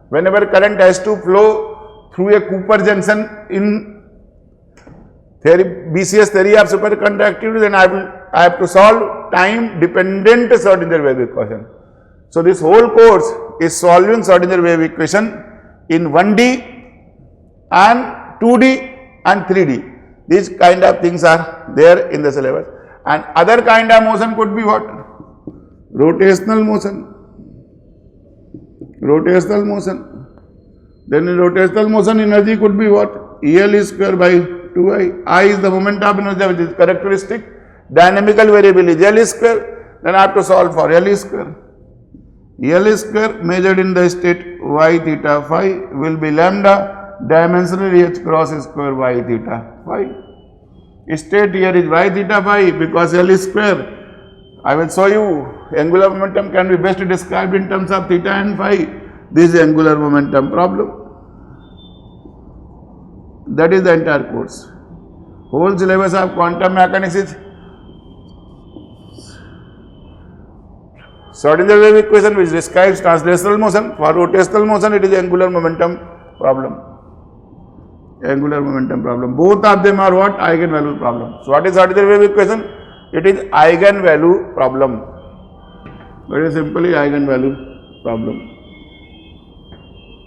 whenever current has to flow through a Cooper junction in theory, BCS theory of superconductivity, then I have to solve time dependent Schrodinger wave equation. So this whole course is solving Schrodinger wave equation in 1D and 2D and 3D. These kind of things are there in the syllabus. And other kind of motion could be what? Rotational motion. Then in rotational motion, energy could be what? EL square by 2I. I is the moment of energy, which is characteristic. Dynamical variable is L square. Then I have to solve for L square. L square measured in the state y theta phi will be lambda dimensional H cross square y theta phi. State here is y theta phi because L square. I will show you angular momentum can be best described in terms of theta and phi. This is angular momentum problem. That is the entire course. Whole syllabus of quantum mechanics is Schrodinger wave equation, which describes translational motion. For rotational motion, it is angular momentum problem. Both of them are what? Eigenvalue problem. So what is Schrodinger wave equation? It is eigenvalue problem. Very simply, eigenvalue problem.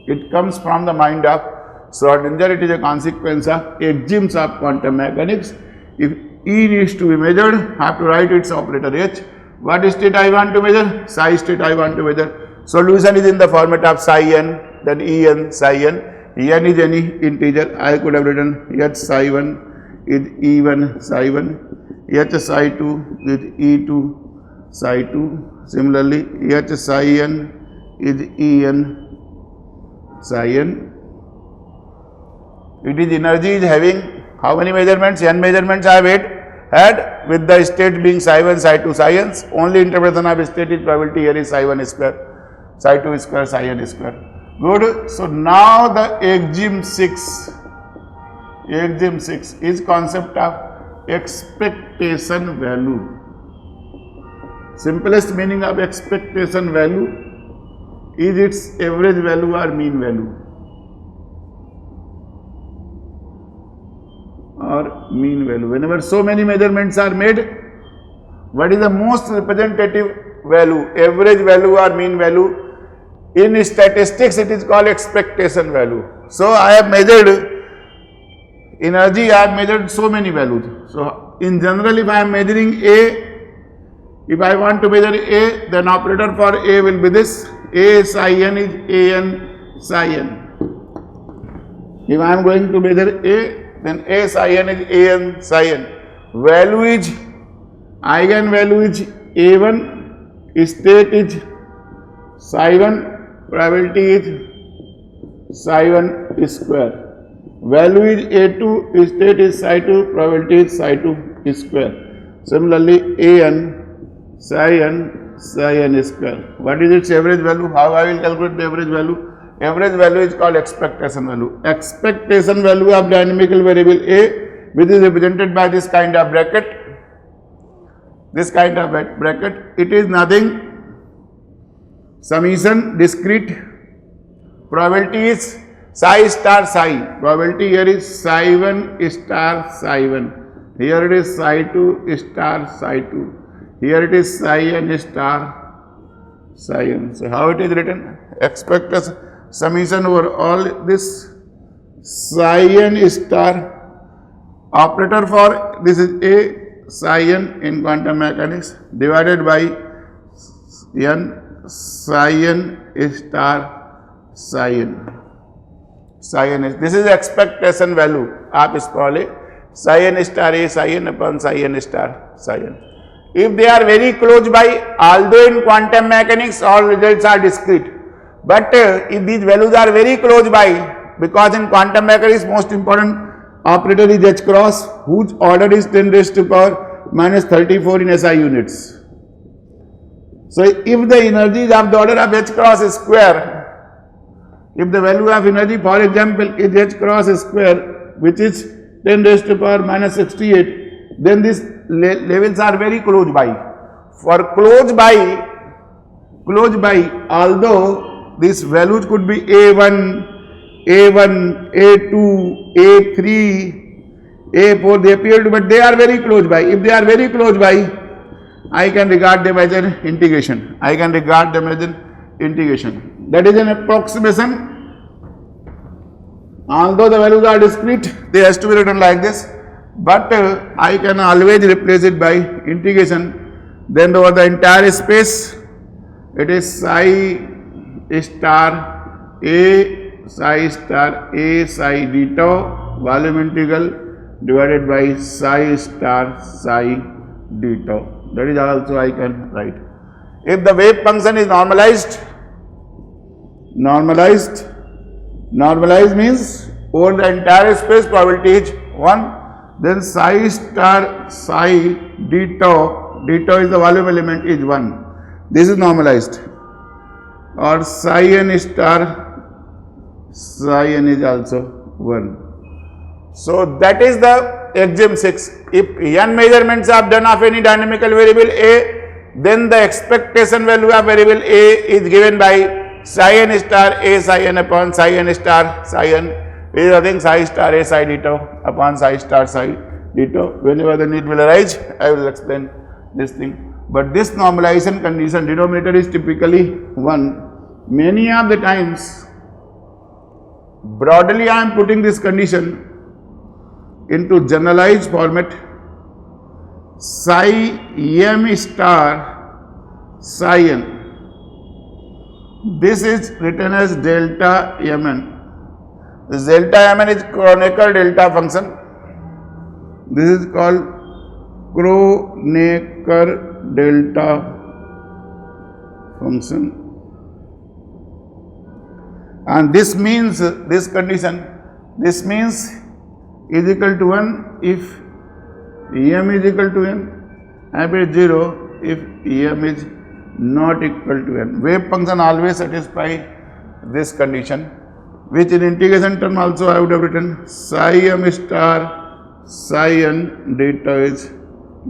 It comes from the mind of Schrodinger. It is a consequence of axioms of quantum mechanics. If E needs to be measured, I have to write its operator H. What state I want to measure? Psi state I want to measure. Solution is in the format of psi n, then En psi n. En is any integer. I could have written H psi 1 is E1 psi 1, H psi 2 is E2 psi 2. Similarly, H psi n is En psi n. It is energy is having how many measurements? N measurements I have had with the state being psi 1, psi 2, psi n. Only interpretation of state is probability here is psi 1 square, psi 2 square, psi n square. Good. So now the axiom 6 is concept of expectation value. Simplest meaning of expectation value is its average value or mean value. Whenever so many measurements are made, what is the most representative value? Average value or mean value? In statistics, it is called expectation value. So I have measured energy, I have measured so many values. So in general, if I am measuring A, if I want to measure A, then operator for A will be this. A psi n is An psi n. If I am going to measure A, then A psi n is An psi n. Value is, eigenvalue is A1, state is psi 1, probability is psi 1 square. value is A2, state is psi2, probability is psi2 square. Similarly, An, psi n square. What is its average value? How I will calculate the average value? Average value is called expectation value. Expectation value of dynamical variable A, which is represented by this kind of bracket. This kind of bracket, it is nothing. Summation discrete. Probability is psi star psi. Probability here is psi1 star psi1. Here it is psi2 star psi2. Here it is psi n star psi n. So how it is written? Expectation summation over all this psi n star. Operator for this is A psi n in quantum mechanics divided by n psi n star psi n. Psi n is, this is expectation value. आप इसको वाले psi n star A psi n upon psi n star psi n. If they are very close by, although in quantum mechanics all results are discrete, but if these values are very close by, because in quantum mechanics most important operator is h cross, whose order is 10 raised to power minus 34 in SI units. So if the energy is of the order of h cross square, if the value of energy, for example, is h cross square, which is 10 raised to power minus 68, then these levels are very close by. For close by, although these values could be A1, A2, A3, A4, they appear to, but they are very close by. If they are very close by, I can regard them as an integration. That is an approximation. Although the values are discrete, they has to be written like this. But I can always replace it by integration. Then over the entire space, it is psi star A psi d tau volume integral divided by psi star psi d tau. That is also I can write. If the wave function is normalized means over the entire space probability is 1, then psi star psi d tau is the volume element is 1. This is normalized. Or psi n star psi n is also 1. So that is the axiom 6. If n measurements are done of any dynamical variable A, then the expectation value of variable A is given by psi n star A psi n upon psi n star psi n. It is nothing psi star A psi d tau upon psi star psi d tau. Whenever the need will arise, I will explain this thing. But this normalization condition, denominator is typically 1. Many of the times, broadly I am putting this condition into generalized format. Psi m star psi n. This is written as delta mn. This delta mn is Kronecker delta function. This is called Kronecker delta function. And this means, this condition, this means is equal to 1 if em is equal to n, and it is 0 if em is not equal to n. Wave function always satisfy this condition, which in integration term also I would have written psi m star psi n delta is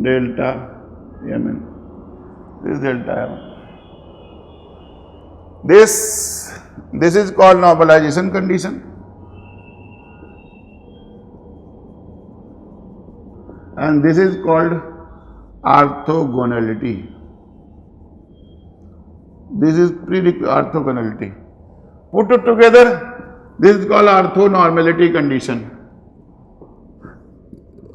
delta mn. This is delta mn. This is called normalization condition. And this is called orthogonality. This is orthogonality. Put it together, this is called orthonormality condition.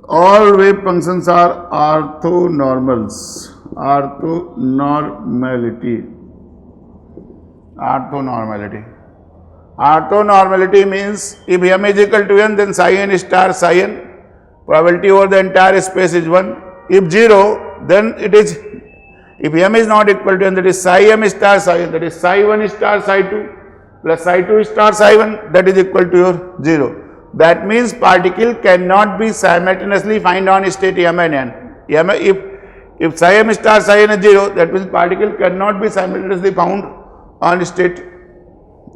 All wave functions are orthonormals. Orthonormality means if m is equal to n, then psi n star psi n. Probability over the entire space is 1. If 0, then it is, if m is not equal to n, that is psi m star psi n, that is psi 1 star psi 2 plus psi 2 star psi 1, that is equal to your 0. That means particle cannot be simultaneously found on state m and n. If psi m star psi n is 0, that means particle cannot be simultaneously found on state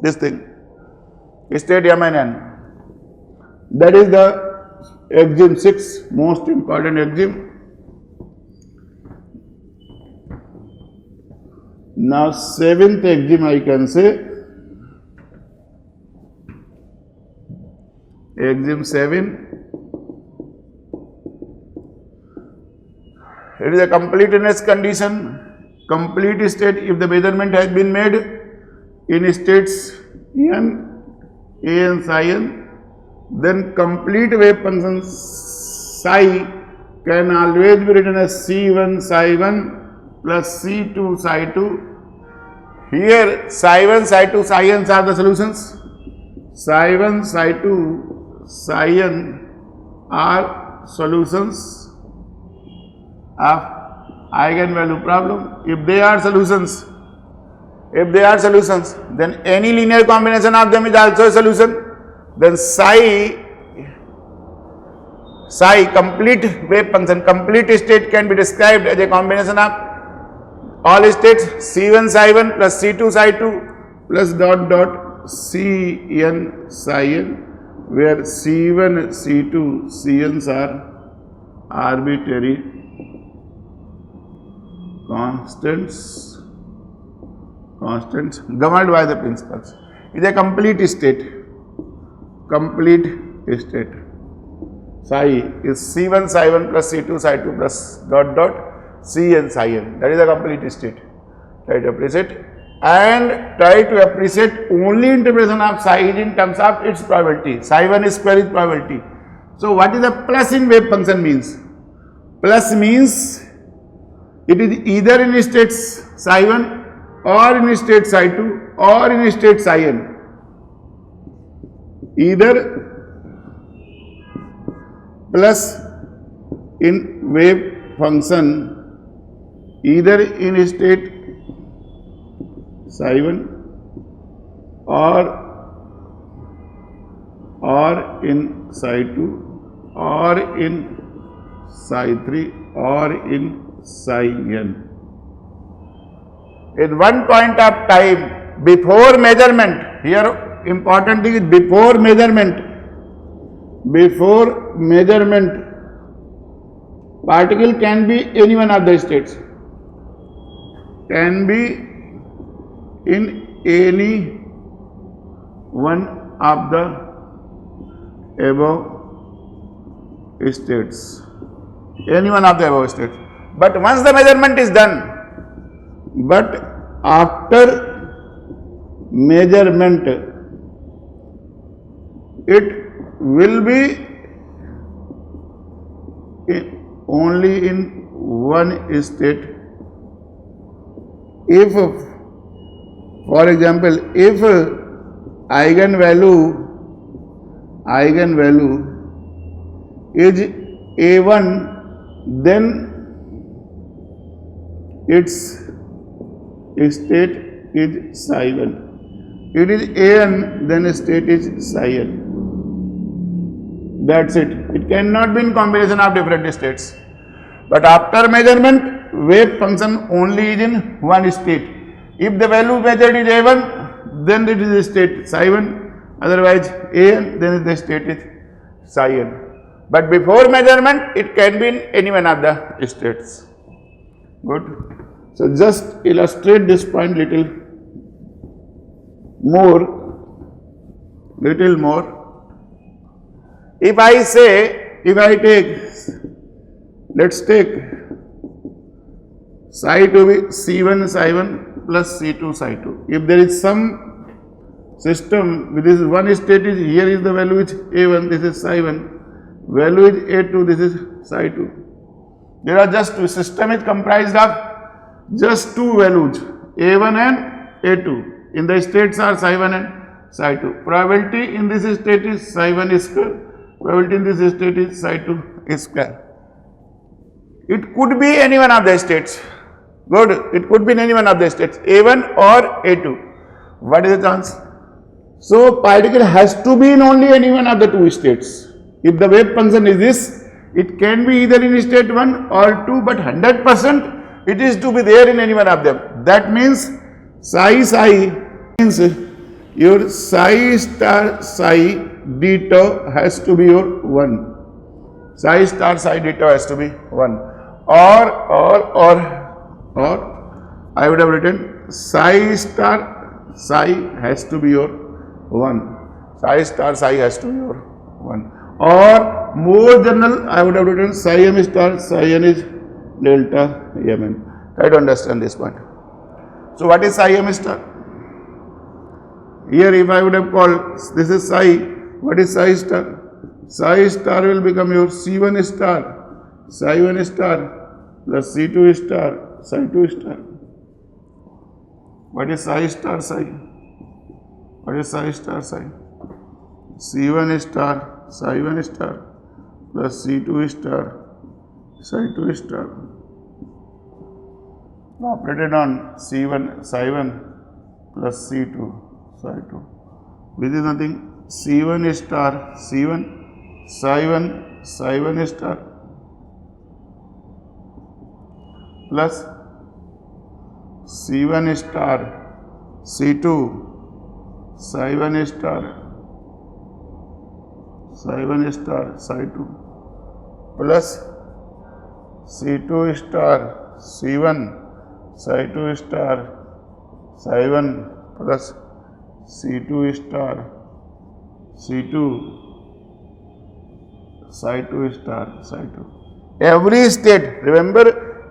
state m and n. That is the axiom 6, most important axiom. Now 7th axiom I can say, axiom 7, it is a completeness condition, complete state if the measurement has been made in states n, a n psi n, then complete wave function psi can always be written as C1 psi 1 plus C2 psi 2. Here psi 1, psi 2, psi n are the solutions. Psi 1, psi 2, psi n are solutions of eigenvalue problem. If they are solutions, then any linear combination of them is also a solution. Then psi complete wave function, complete state can be described as a combination of all states C1 psi 1 plus C2 psi 2 plus Cn psi n, where C1, C2, Cn's are arbitrary constants governed by the principles. It is a complete state. Psi is C1 psi 1 plus C2 psi 2 plus Cn psi n. That is a complete state. Try to appreciate, and try to appreciate only interpretation of psi is in terms of its probability. Psi 1 square is probability. So what is the plus in wave function means? Plus means it is either in states psi 1 or in state psi 2 or in state psi n. Either plus in wave function, either in state psi 1 or in psi 2 or in psi 3 or in psi n. At one point of time before measurement, here important thing is before measurement, particle can be any one of the states, can be in any one of the above states, but once the measurement is done, but after measurement it will be only in one state. If, for example, if eigenvalue is A1, then its state is psi 1. It is An, then state is psi n. That's it. It cannot be in combination of different states. But after measurement, wave function only is in one state. If the value measured is A1, then it is state psi 1. Otherwise, An, then the state is psi n. But before measurement, it can be in any one of the states. Good. So just illustrate this point little more. If I take, let's take psi to be C1 psi 1 plus C2 psi 2. If there is some system with this one state is, here is the value is A1, this is psi 1, value is A2, this is psi 2. There are just two, system is comprised of just two values, A1 and A2. In the states are psi 1 and psi 2. Probability in this state is psi 1 square, probability in this state is psi 2 square. It could be any one of the states. Good. It could be in any one of the states, A1 or A2. What is the chance? So particle has to be in only any one of the two states. If the wave function is this, it can be either in state 1 or 2, but 100% it is to be there in any one of them. That means psi means your psi star psi d tau has to be your 1. Psi star psi d tau has to be 1. Or I would have written psi star psi has to be your 1. Psi star psi has to be your 1. Or more general, I would have written psi m star psi n is delta mn. Try to understand this point. So what is psi m star? Here if I would have called this is psi, what is psi star? Psi star will become your C1 star, psi 1 star plus C2 star, psi 2 star. What is psi star psi? What is psi star psi? C1 star, psi 1 star plus C2 star, psi 2 star. Operated on C1, psi 1 plus C2, psi 2. Which is nothing. C1 star, C1, psi 1, psi 1 star plus C1 star, C2, psi 1 star, psi 1 star, psi 2 plus C2 star, C1, psi 2 star, psi 1 plus C2 star, C2, psi 2 star, psi 2. Every state, remember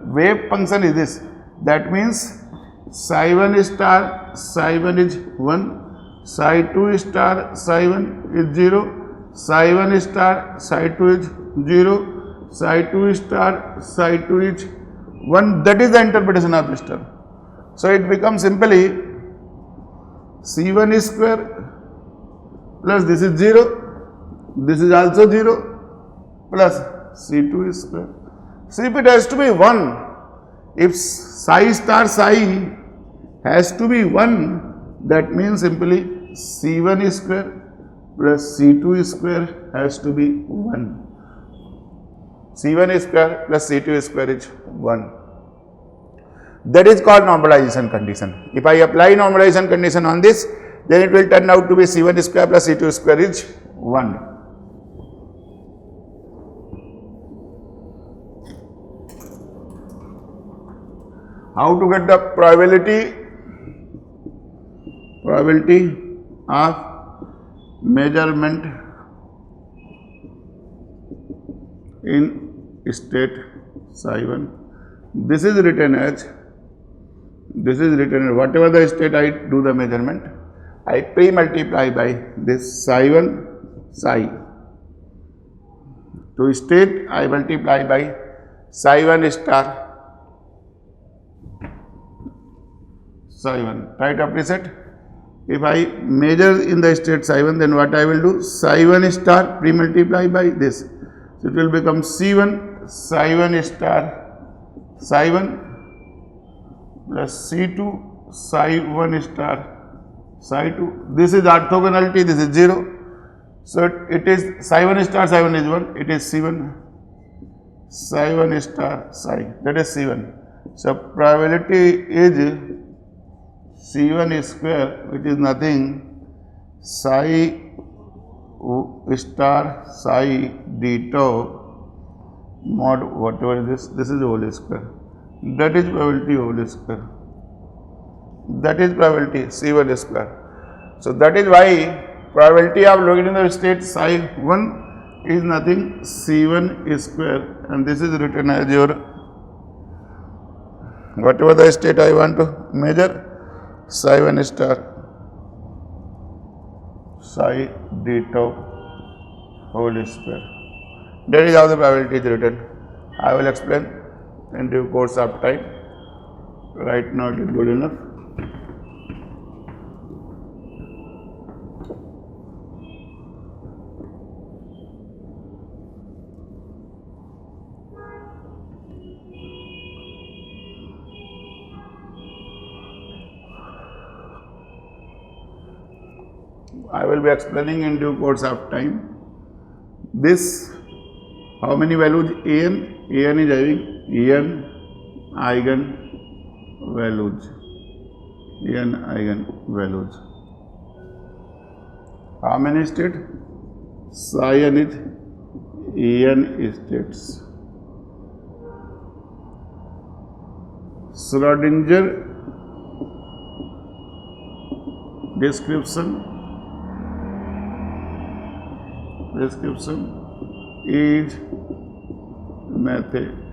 wave function is this. That means psi 1 star, psi 1 is 1, psi 2 star, psi 1 is 0, psi 1 star, psi 2 is 0, psi 2 star, psi 2 is 1. That is the interpretation of this term. So it becomes simply C1 square plus this is 0, this is also 0 plus C2 square. So if it has to be 1, if psi star psi has to be 1, that means simply C1 square plus C2 square has to be 1. C1 square plus C2 square is 1. That is called normalization condition. If I apply normalization condition on this, then it will turn out to be C1 square plus C2 square is 1. How to get the probability of measurement in state psi 1? This is written as whatever the state I do the measurement, I pre-multiply by this psi 1 psi. To state I multiply by psi 1 star psi 1. Try to appreciate. If I measure in the state psi 1, then what I will do? Psi 1 star pre-multiply by this. So it will become C1 psi 1 star psi 1 plus C2 psi 1 star psi 2. This is orthogonality, this is 0. So it is psi 1 star psi 1 is 1, it is C1 psi 1 star psi, that is C1. So probability is C1 square, which is nothing, psi star psi d tau mod whatever is this is whole square. That is probability whole square. That is probability C1 square. So that is why probability of locating the state psi 1 is nothing C1 square, and this is written as your whatever the state I want to measure, psi 1 star psi d tau whole square. That is how the probability is written. I will explain in due course of time. Right now it is good enough. I will be explaining in due course of time. This, how many values? An is having n eigen values. N eigen values. How many states? Psi n is n states. Schrödinger description is mathematical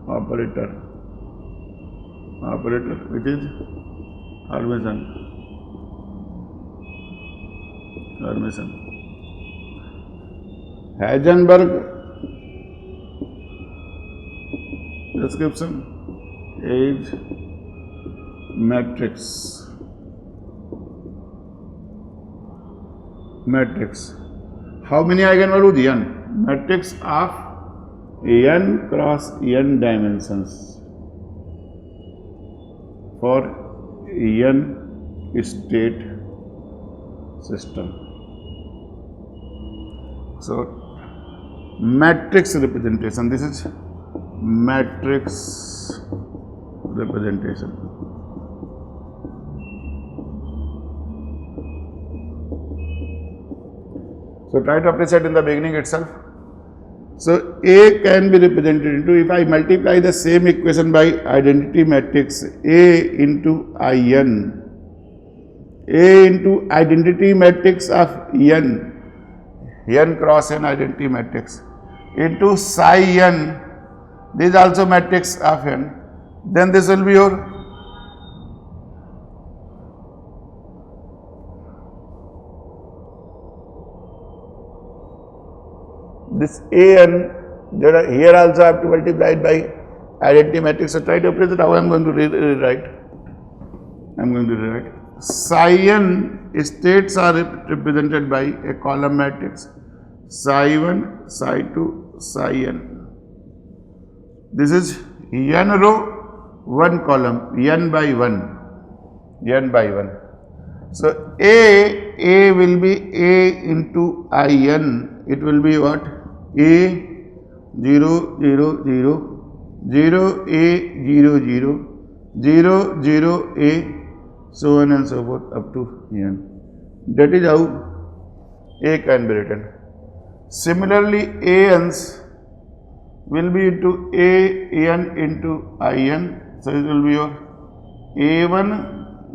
operator which is Hermitian. Heisenberg description is matrix. How many eigenvalues? N. Matrix of n cross n dimensions for n state system. So matrix representation. This is matrix representation. So try to appreciate in the beginning itself. So A can be represented into, if I multiply the same equation by identity matrix A into In, A into identity matrix of n cross n identity matrix into psi n, this is also matrix of n, then this will be your this an, here also I have to multiply it by identity matrix. So try to appreciate how I am going to rewrite. Psi n states are represented by a column matrix psi 1, psi 2, psi n. This is n row, 1 column, n by 1. So A will be A into In. It will be what? A 0 0 0 0 A 0 0 0 0 A, so on and so forth up to n. That is how A can be written. Similarly, ANs will be into AN into IN. So it will be your A1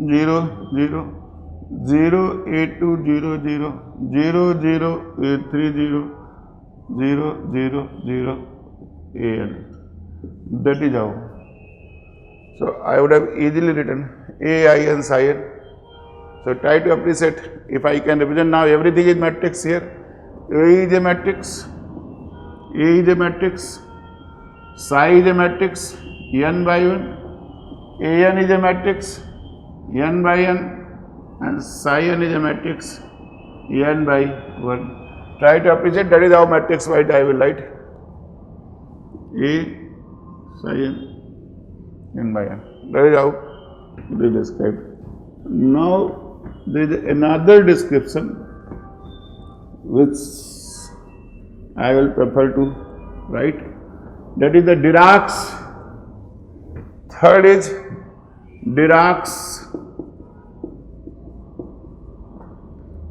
0 0 0 A2 0 0 0 0 A3 0 0 0 0 AN. That is how. So I would have easily written AIN psi n. So try to appreciate. If I can represent now, everything is matrix here. A is a matrix, psi is a matrix, n by 1, an is a matrix, n by n, and psi n is a matrix, n by 1. Try to appreciate, that is how matrix wise I will write A psi n by n. That is how it is described. Now there is another description which I will prefer to write, that is the Dirac's. Third is Dirac's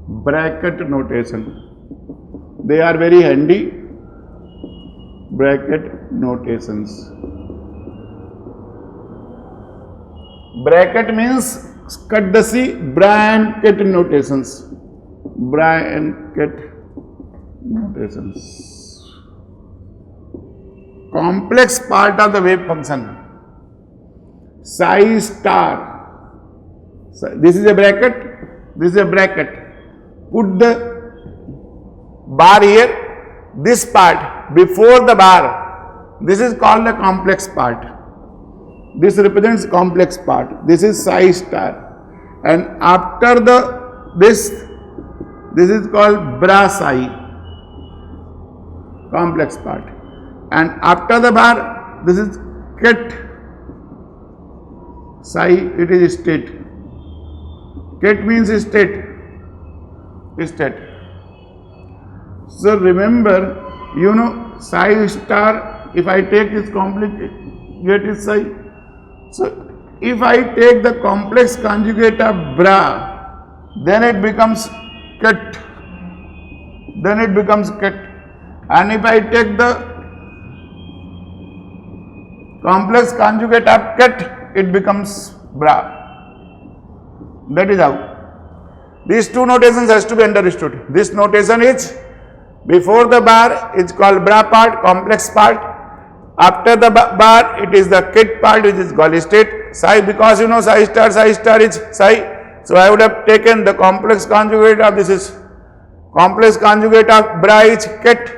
bracket notation. They are very handy, bracket notations. Bracket means cut the C, bracket notations. Complex part of the wave function. Psi star. This is a bracket, this is a bracket. Put the bar here, this part before the bar, this is called the complex part. This represents complex part. This is psi star. And after this is called bra psi, complex part. And after the bar, this is ket psi, it is state. ket means state. State. So remember, you know psi star, if I take its conjugate is psi. So if I take the complex conjugate of bra, then it becomes ket. Then it becomes ket. And if I take the complex conjugate of ket, it becomes bra. That is how. These two notations has to be understood. This notation is before the bar is called bra part, complex part. After the bar, it is the ket part, which is called state. Psi, because you know psi star is psi. So I would have taken the complex conjugate of this is complex conjugate of bra is ket.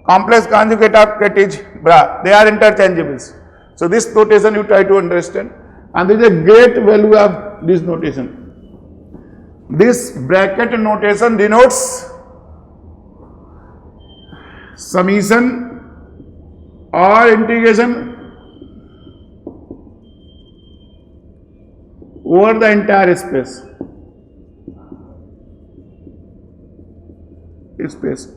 Complex conjugate of ket is bra. They are interchangeables. So this notation you try to understand. And there is a great value of this notation. This bracket notation denotes summation or integration over the entire space.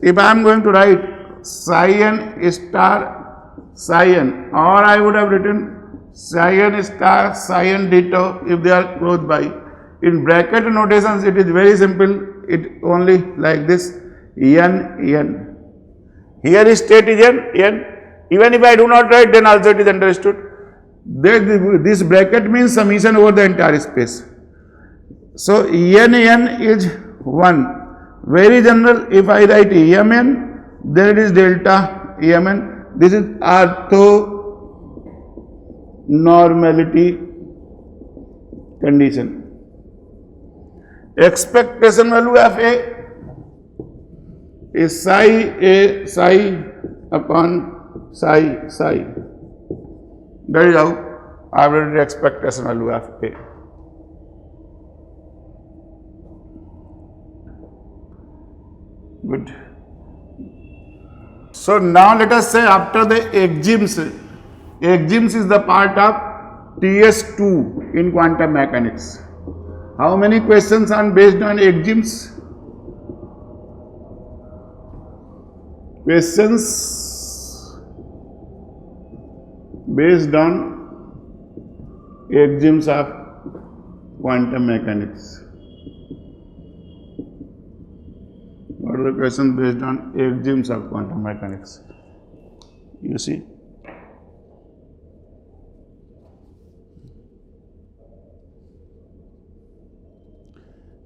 If I am going to write psi n star psi n, or I would have written psi n star psi n ditto if they are close by. In bracket notations, it is very simple. It only like this n. Here is state is n. Even if I do not write, then also it is understood. This bracket means summation over the entire space. So n is 1. Very general. If I write mn, then it is delta mn. This is orthonormality condition. Expectation value of A is psi upon psi. That is how I will write expectation value of A. Good. So now let us say after the axioms is the part of TS2 in quantum mechanics. How many questions are based on axioms? Questions based on axioms of quantum mechanics. What are the questions based on axioms of quantum mechanics? You see.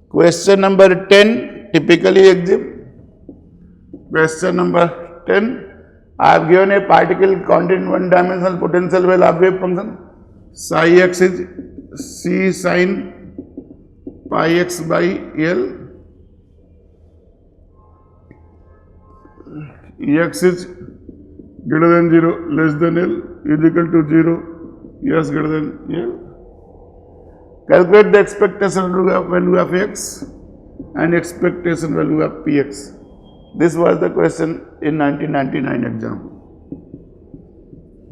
Question number 10, typically axiom. Question number 10, I have given a particle containing one-dimensional potential value of wave function. Psi x is c sin pi x by L. X is greater than 0, less than L, is equal to 0, S greater than L. Calculate the expectation value of x and expectation value of px. This was the question in 1999 exam.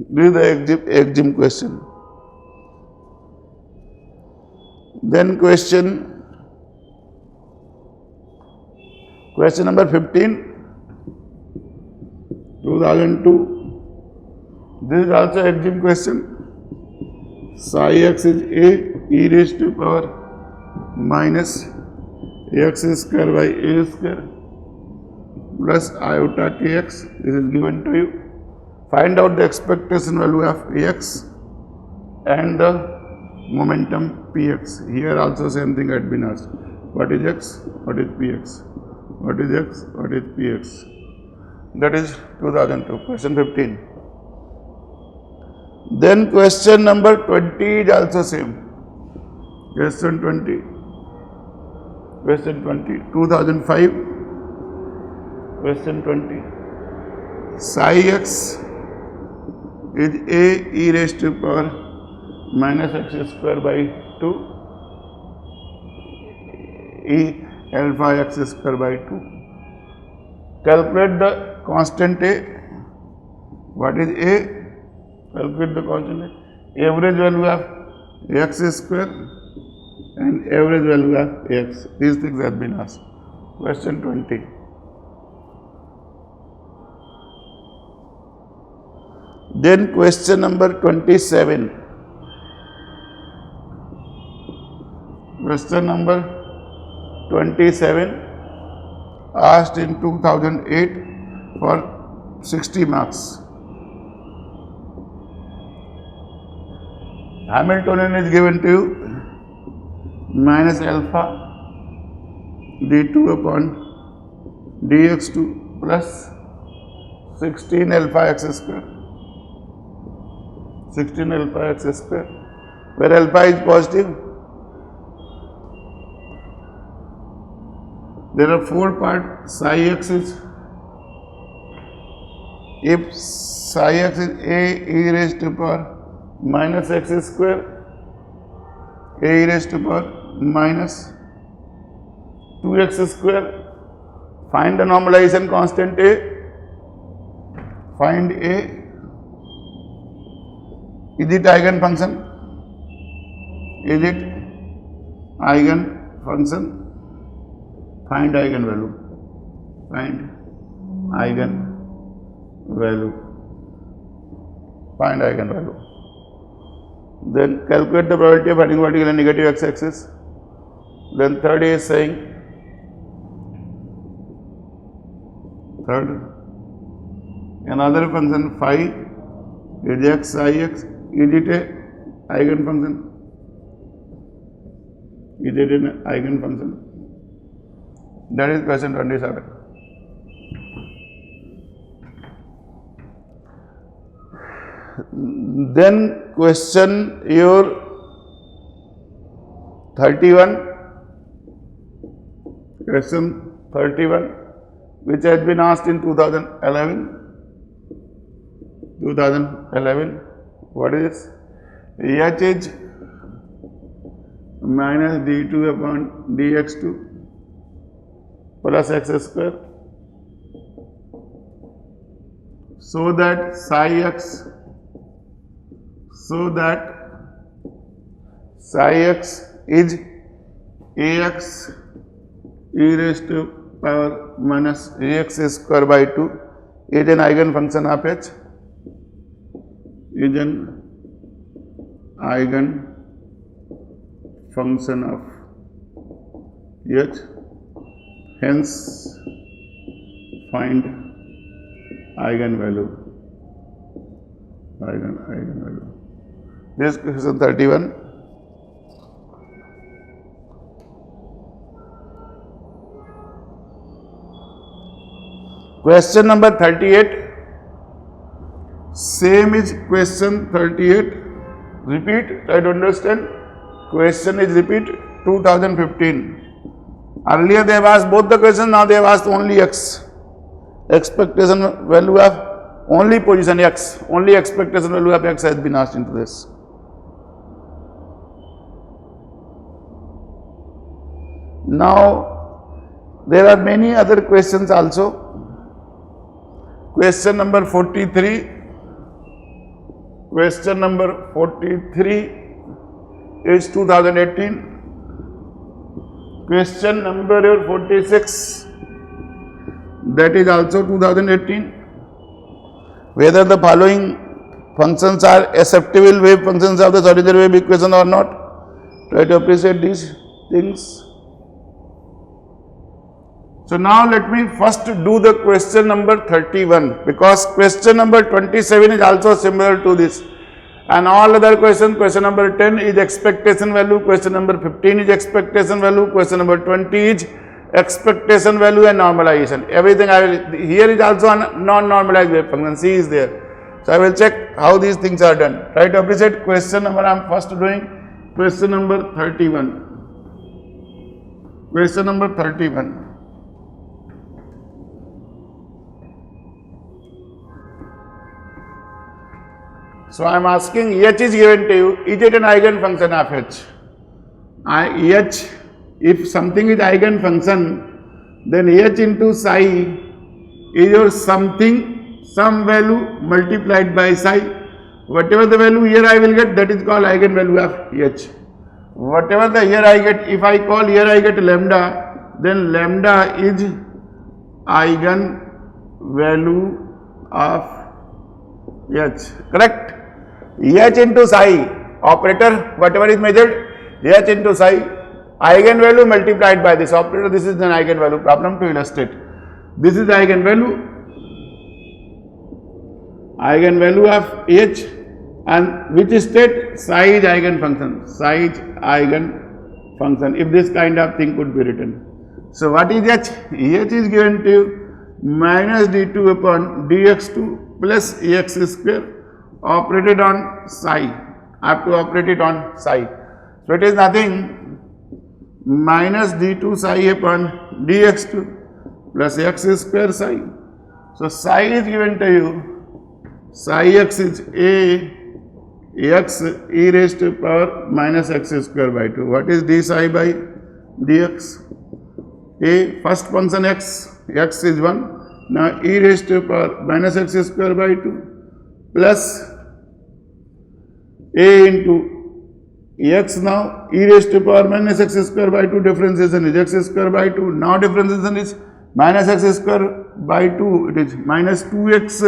This is the axiom question. Then question number 15, 2002. This is also axiom question. Psi x is a e raised to power minus x square by a square plus iota kx. This is given to you. Find out the expectation value of ax and the momentum px. Here also same thing had been asked. What is x? What is px? What is x? What is px? That is 2002, question 15. Then question number 20 is also same. Question 20, 2005, question 20. Psi x is a e raised to power minus x square by 2 e alpha x square by 2. Calculate the constant a. What is a? Calculate the constant a. Average value of x square and average value of x. These things have been asked. Question 20. Then question number 27. Question number 27 asked in 2008 for 60 marks. Hamiltonian is given to you minus alpha d2 upon dx2 plus 16 alpha x square. 16 alpha x square, where alpha is positive. There are 4 parts. Psi x is, if psi x is a e raised to power minus x square, a e raised to power minus 2x square, find the normalization constant a, find a. Is it eigenfunction? Is it eigenfunction? Find eigenvalue. Find eigenvalue. Find eigenvalue. Then calculate the probability of finding vertical and negative x-axis. Then third is saying, another function phi is x I x. Is it a eigenfunction? Is it an eigenfunction? That is question 27. Then question your 31. Question 31, which has been asked in 2011. 2011. What is this? H is minus d2 upon dx2 plus x square, so that psi x is ax e raised to power minus ax square by 2 is an eigenfunction of h, is an eigenfunction of h, hence find eigenvalue. This is question 31. Question number 38. Same is question 38. Repeat, try to understand. Question is repeat 2015. Earlier they have asked both the questions, now they have asked only x. Expectation value of only position x, only expectation value of x has been asked into this. Now there are many other questions also. Question number 43. Question number 43 is 2018. Question number 46, that is also 2018. Whether the following functions are acceptable wave functions of the Schrodinger wave equation or not. Try to appreciate these things. So now let me first do the question number 31, because question number 27 is also similar to this, and all other questions, question number 10 is expectation value, question number 15 is expectation value, question number 20 is expectation value and normalization. Everything I will, here is also a non-normalized wave function, C is there. So I will check how these things are done. Try to appreciate question number, I am first doing question number 31. Question number 31. So I am asking, H is given to you, is it an eigenfunction of H? H, if something is eigenfunction, then H into psi is your something, some value multiplied by psi. Whatever the value here I will get, that is called eigenvalue of H. whatever the here I get, if I call here I get lambda, then lambda is eigen value of H, correct? H into psi, operator, whatever is measured, H into psi, eigenvalue multiplied by this operator, this is an eigenvalue problem to illustrate. This is the eigenvalue of H, and which state? Psi is eigenfunction, psi is eigenfunction, if this kind of thing could be written. So what is H? H is given to you minus d2 upon dx2 plus ax square operated on psi. I have to operate it on psi. So it is nothing minus d2 psi upon dx2 plus x square psi. So psi is given to you, psi x is a x e raised to power minus x square by 2. What is d psi by dx? A first function x is 1. Now e raised to power minus x square by 2 plus a into x, now e raised to power minus x square by 2, differentiation is x square by 2. Now differentiation is minus x square by 2, it is minus 2x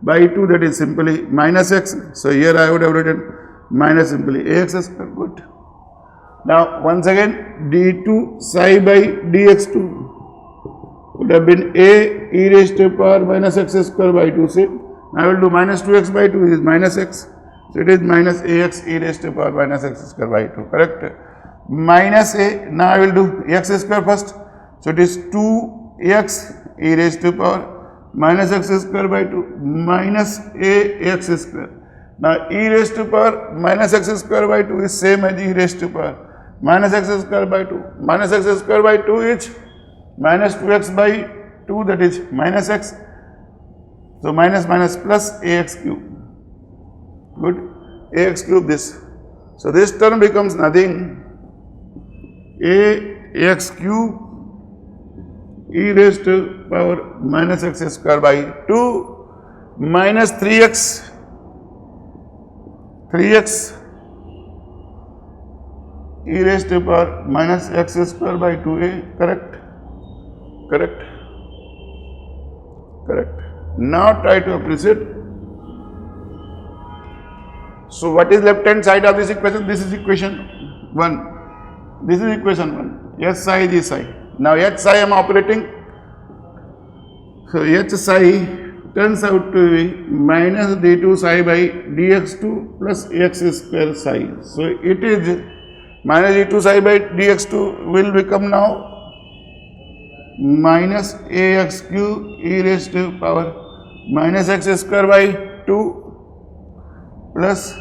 by 2, that is simply minus x. So here I would have written minus simply ax square, good. Now once again d2 psi by dx2 would have been a e raised to power minus x square by 2, same. I will do minus 2x by 2 is minus x. So it is minus ax e raised to power minus x square by 2, correct? Minus a, now I will do x square first. So it is 2x e raised to power minus x square by 2 minus ax square. Now e raised to power minus x square by 2 is same as e raised to power minus x square by 2. Minus x square by 2 is minus 2x by 2, that is minus x. So minus minus plus ax cube. Good. Ax cube this. So this term becomes nothing. Ax cube e raised to power minus x square by 2 minus 3x e raised to power minus x square by 2a, correct? Correct. Correct. Now try to appreciate. So what is left hand side of this equation? This is equation 1. This is equation 1. H psi is psi. Now H psi I am operating. So H psi turns out to be minus d2 psi by dx2 plus x square psi. So it is minus d2 psi by dx2 will become now minus ax cube e raised to power minus x square by 2 plus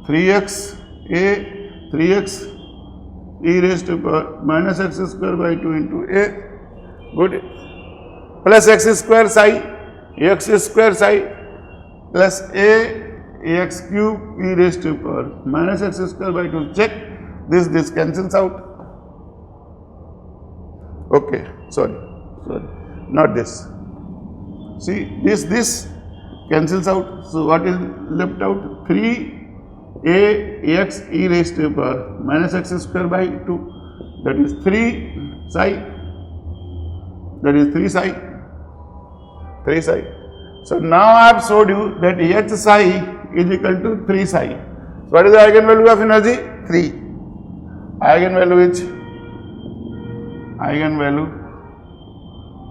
3x e raised to power minus x square by 2 into a, good, plus x square psi plus ax cube e raised to power minus x square by 2. Check this cancels out. Okay, sorry, not this. See, this cancels out. So what is left out? 3ax e raised to power minus x square by 2. That is 3 psi. That is 3 psi. 3 psi. So now I have showed you that H psi is equal to 3 psi. So what is the eigenvalue of energy? 3. Eigenvalue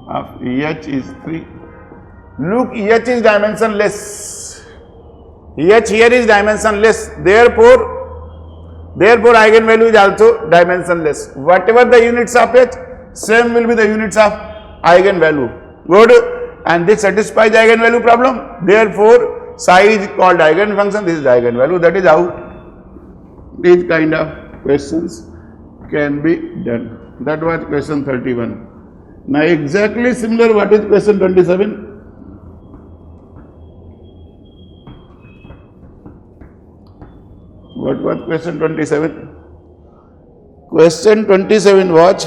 of H is 3. Look, H is dimensionless. H here is dimensionless. Therefore eigenvalue is also dimensionless. Whatever the units of H, same will be the units of eigenvalue. Good. And this satisfies the eigenvalue problem. Therefore, psi is called eigenfunction. This is the eigenvalue. That is how these kind of questions can be done. That was question 31. Now exactly similar, what is question 27? What was question 27? Question 27 was,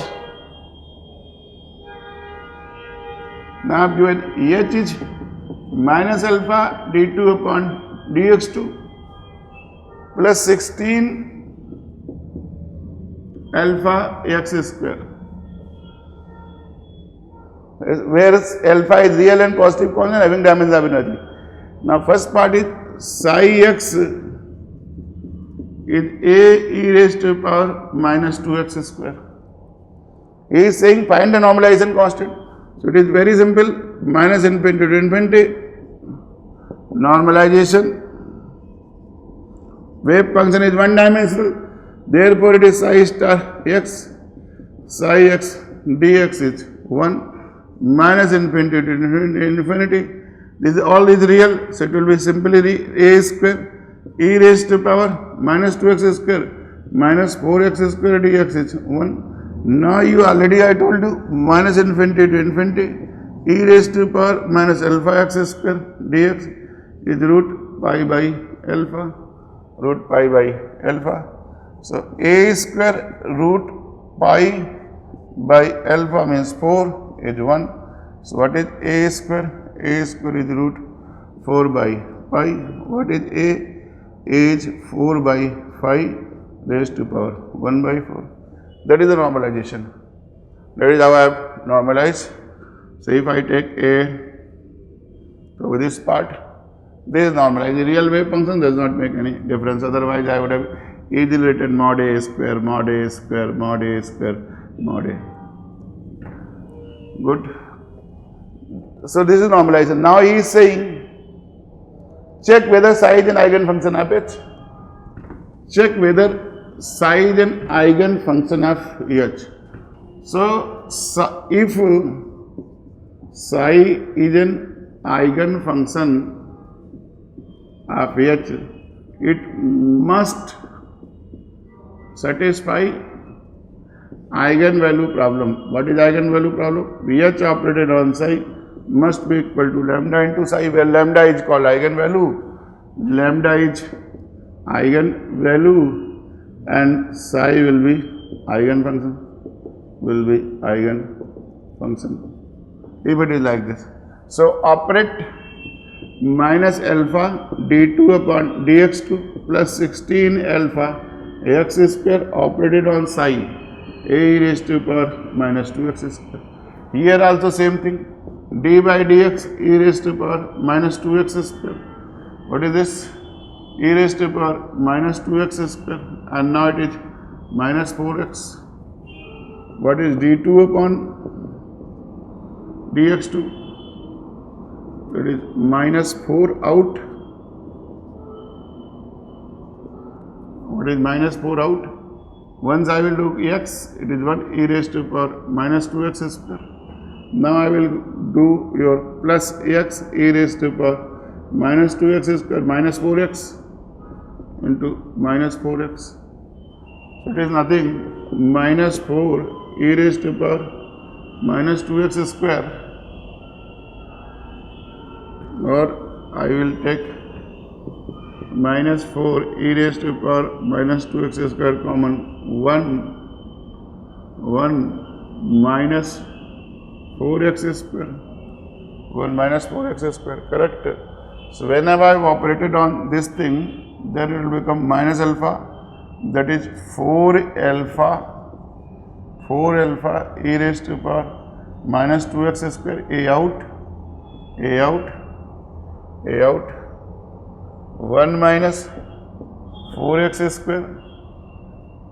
now I have given H is minus alpha d2 upon dx2 plus 16 alpha x square, where alpha is real and positive constant having dimension of energy. Now first part is psi x is a e raised to power minus 2x square. He is saying find the normalization constant. So it is very simple, minus infinity to infinity, normalization. Wave function is one dimensional, therefore it is psi star x, psi x dx is 1, minus infinity to infinity. This all is real, so it will be simply a square e raised to power minus 2x square minus 4x square dx is 1. Now you already I told you minus infinity to infinity e raised to power minus alpha x square dx is root pi by alpha, root pi by alpha. So a square root pi by alpha means 4 is 1. So what is a square? A square is root 4 by pi. What is a? A is 4 by 5 raised to power 1 by 4. That is the normalization. That is how I have normalized. So if I take a, so with this part, this is normalized. The real wave function does not make any difference. Otherwise, I would have easily written mod a square, mod a square, mod a square, mod a. Good. So this is normalization. Now he is saying, check whether psi is an eigenfunction of H. Check whether psi is an eigenfunction of H. So if psi is an eigenfunction of H, it must satisfy eigenvalue problem. What is eigenvalue problem? H operated on psi must be equal to lambda into psi, where lambda is called eigenvalue, lambda is eigenvalue and psi will be eigenfunction, if it is like this. So operate minus alpha d2 upon dx2 plus 16 alpha x square operated on psi a raised to power minus 2x square. Here also same thing, d by dx e raised to power minus 2x square. What is this? E raised to power minus 2x square, and now it is minus 4x. What is d2 upon dx2? It is minus 4 out. What is minus 4 out? Once I will do x, it is what? E raised to power minus 2x square. Now I will do your plus x e raised to power minus 2x square minus 4x into minus 4x. So it is nothing, minus 4 e raised to power minus 2x square, or I will take minus 4 e raised to power minus 2x square common, 1 minus 4x square, 1 minus 4x square, correct? So whenever I have operated on this thing, then it will become minus alpha, that is 4 alpha e raised to power minus 2x square, a out, 1 minus 4x square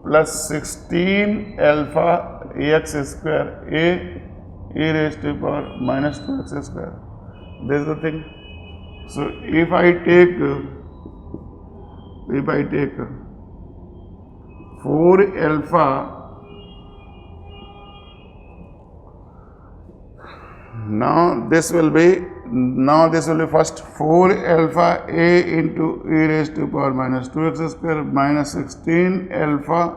plus 16 alpha ax square a e raised to power minus 2x square. This is the thing. So if I take 4 alpha, now this will be first 4 alpha a into e raised to power minus 2x square minus 16 alpha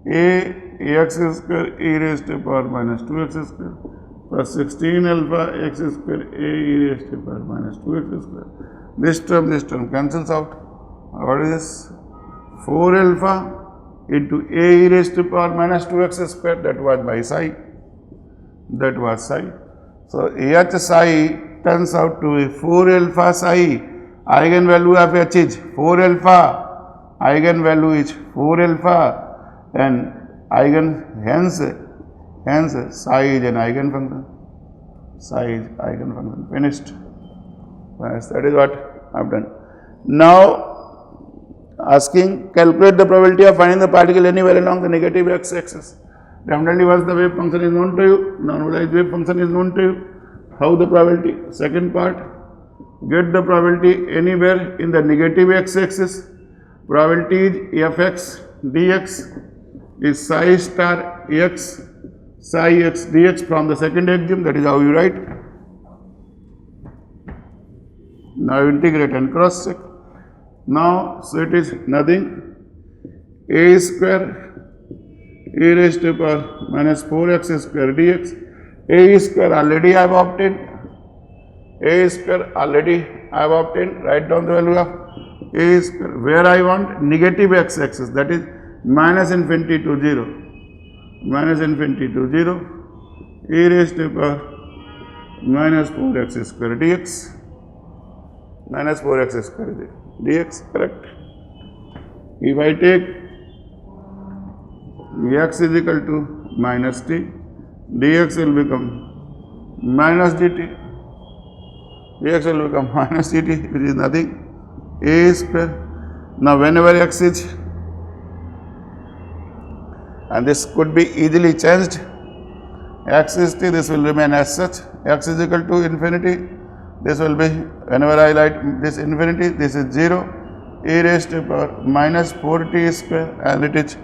a x square e raised to power minus 2x square plus 16 alpha x square a e raised to power minus 2x square. This term cancels out. What is this? 4 alpha into a e raised to power minus 2x square, that was by psi. So h psi turns out to be 4 alpha psi. Eigenvalue of h is 4 alpha. Eigenvalue is 4 alpha, and hence psi is an eigenfunction. Psi is eigenfunction. Finished. That is what I have done. Now asking, calculate the probability of finding the particle anywhere along the negative x-axis. Definitely once the wave function is known to you, normalized wave function is known to you, how the probability? Second part, get the probability anywhere in the negative x-axis. Probability is fx dx is psi star x psi x dx from the second axiom. That is how you write. Now integrate and cross check. Now, so it is nothing, a square e raised to power minus 4x square dx. A square already I have obtained. A square already I have obtained. Write down the value of a square where I want negative x-axis, that is minus infinity to 0. Minus infinity to 0. E raised to power minus 4x square dx. Minus 4x square dx, correct. If I take x is equal to minus t, dx will become minus dt. Dx will become minus dt, which is nothing, a square. Now whenever x is, and this could be easily changed, x is t, this will remain as such, x is equal to infinity, this will be, whenever I write this infinity, this is 0, e raised to power minus 4t square, and it is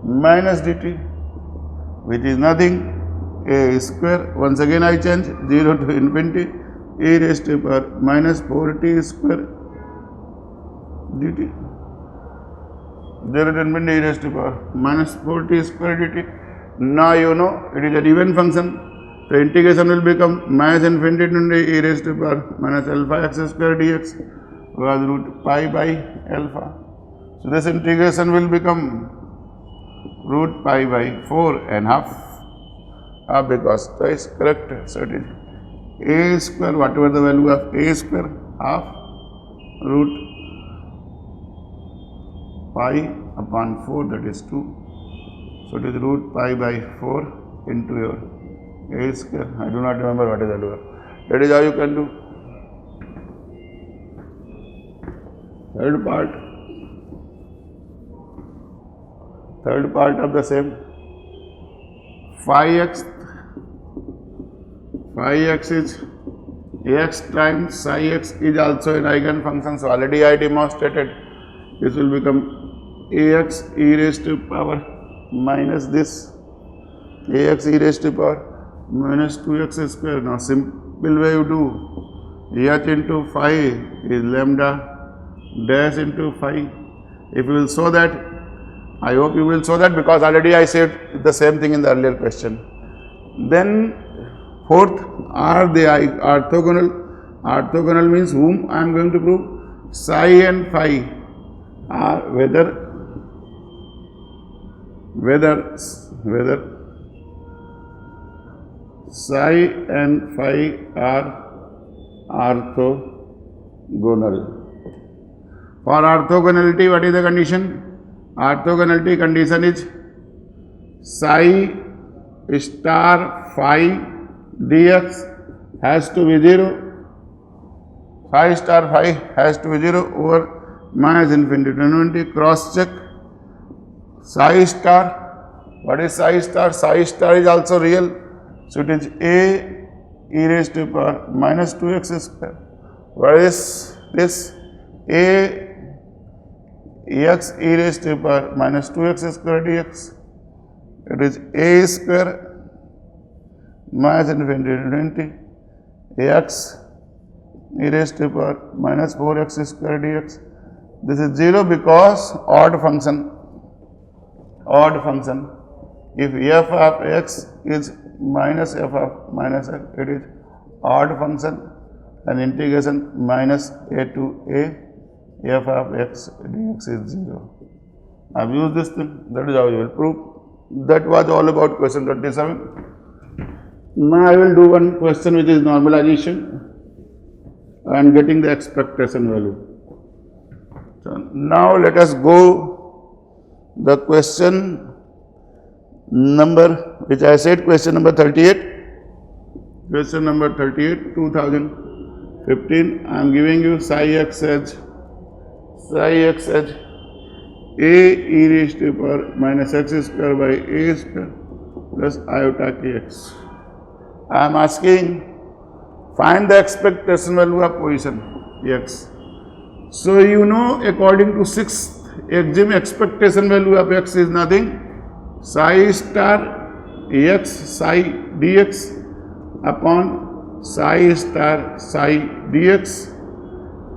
minus dt, which is nothing, a square. Once again I change 0 to infinity, e raised to power minus 4t square dt. 0 to infinity, e raised to power minus 4t square dt. Now you know it is an even function. The integration will become minus infinity to e raised to power minus alpha x square dx was root pi by alpha. So this integration will become root pi by 4 and half, because twice, correct. So it is a square, whatever the value of a square, half root pi upon 4, that is 2. So it is root pi by 4 into your a square. I do not remember what is the value. That is how you can do. Third part of the same, phi x is x times psi x is also an eigenfunction. So already I demonstrated. This will become ax e raised to power minus this, ax e raised to power minus 2x square. Now simple way you do, h into phi is lambda dash into phi. If you will show that, I hope you will show that, because already I said the same thing in the earlier question. Then fourth, are they orthogonal? Orthogonal means whom I am going to prove? Psi and phi are whether psi and phi are orthogonal. For orthogonality, what is the condition? Orthogonality condition is psi star phi dx has to be 0. Phi star phi has to be 0 over minus infinity to infinity. Cross check. Psi star, what is psi star? Psi star is also real. So it is a e raised to power minus 2x square. What is this? A x e raised to power minus 2x square dx. It is a square minus infinity to infinity x e raised to power minus 4x square dx. This is 0 because odd function. If f of x is minus f of minus x, it is odd function, and integration minus a to a f of x dx is 0. I have used this thing, that is how you will prove. That was all about question 27. Now I will do one question which is normalization and getting the expectation value. So now let us go the question number which I said, question number 38. Question number 38, 2015. I am giving you psi x as a e raised to power minus x square by a square plus iota kx. I am asking, find the expectation value of position x. So you know, according to sixth axiom, expectation value of x is nothing psi star x psi dx upon psi star psi dx.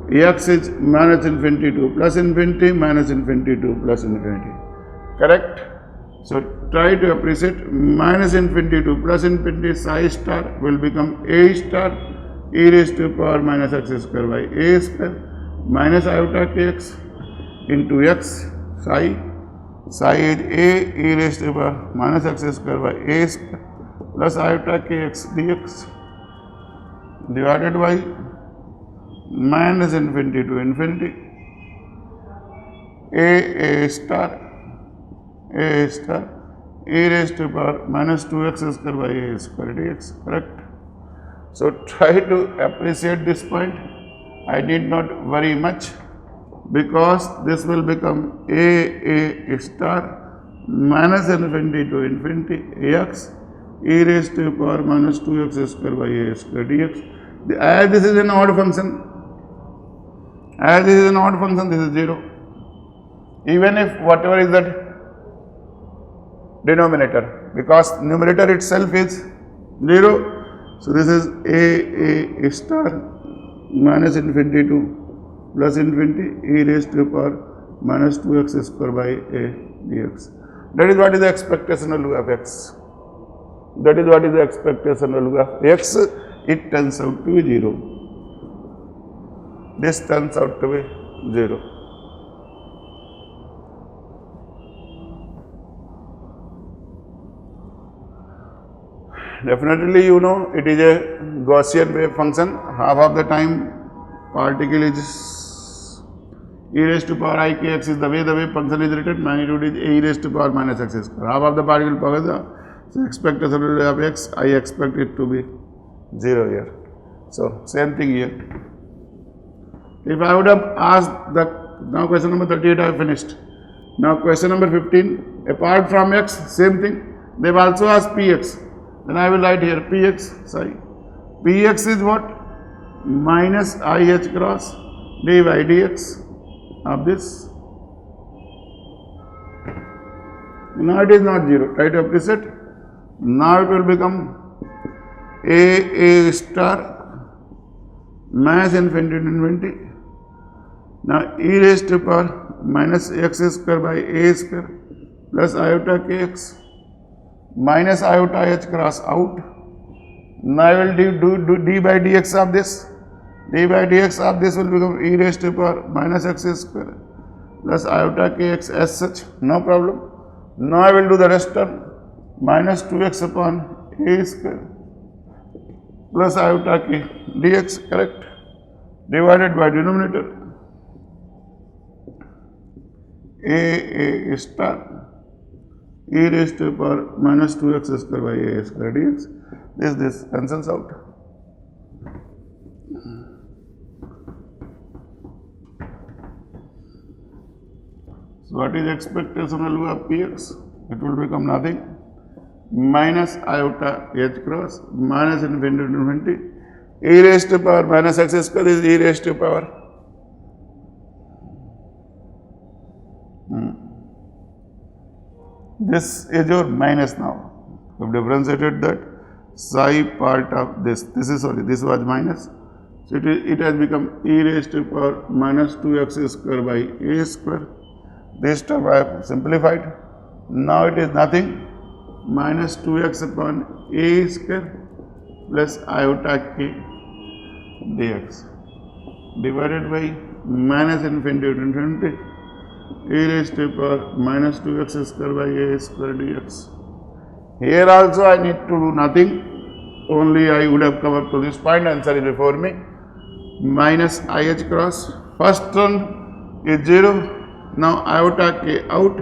X is minus infinity to plus infinity, minus infinity to plus infinity. Correct? So try to appreciate. Minus infinity to plus infinity, psi star will become a star e raised to power minus x square by a square minus iota kx into x. Psi is a e raised to power minus x square by a square plus iota kx dx divided by minus infinity to infinity a star e raised to power minus 2x square by a square dx. Correct? So try to appreciate this point. I need not worry much, because this will become a star minus infinity to infinity x e raised to power minus 2x square by a square dx. As this is an odd function, this is 0. Even if whatever is that denominator, because numerator itself is 0. So this is a star minus infinity to plus infinity e raised to power minus 2x square by a dx. That is what is the expectation value of x. That is what is the expectation value of x. It turns out to be 0. This turns out to be 0. Definitely you know it is a Gaussian wave function. Half of the time particle is e raised to power I kx is the way the wave function is written. Magnitude is e raised to power minus x square. Half of the particle power is the expectation value of x. I expect it to be 0 here. So same thing here. If I would have asked now question number 38 I have finished. Now question number 15, apart from x, same thing. They have also asked px. Then I will write here px psi. Px is what? Minus I h cross d by dx of this. Now it is not 0. Try to appreciate. Now it will become a star minus infinity to infinity. Now e raised to power minus x square by a square plus iota kx minus iota h cross out. Now I will do d by dx of this. D by dx of this will become e raised to power minus x square plus iota kx as such. No problem. Now I will do the rest term minus 2x upon a square plus iota k dx. Correct? Divided by denominator a star e raised to power minus 2x square by a square dx. This cancels out. So what is expectation value of px? It will become nothing minus iota h cross minus infinity to infinity. E raised to power minus x square is e raised to power this is your minus now. We have differentiated that psi part of this. This was minus. So it has become e raised to power minus 2x square by a square. This term I have simplified. Now it is nothing minus 2x upon a square plus iota k dx divided by minus infinity to infinity e raised to power minus 2x square by a square dx. Here also I need to do nothing, only I would have come up to this point. Answer is before me. Minus ih cross, first term is 0. Now iota k out,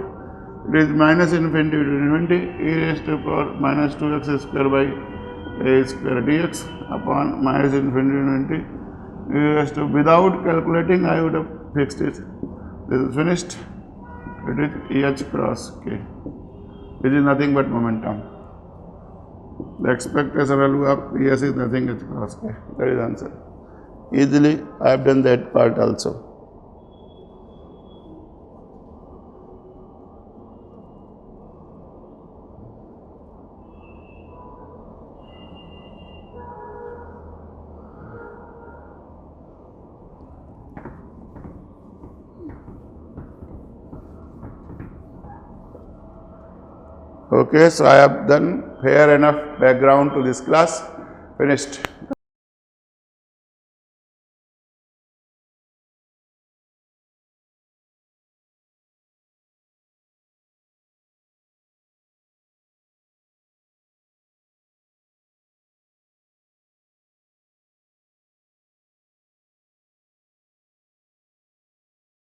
It is minus infinity to infinity e raised to power minus 2x square by a square dx upon minus infinity to infinity e raised to, without calculating I would have fixed it. This is finished. It is EH cross K, which is nothing but momentum. The expectation value of ES is nothing but cross K. That is answer. Easily I have done that part also. Okay, so I have done fair enough background to this class. Finished.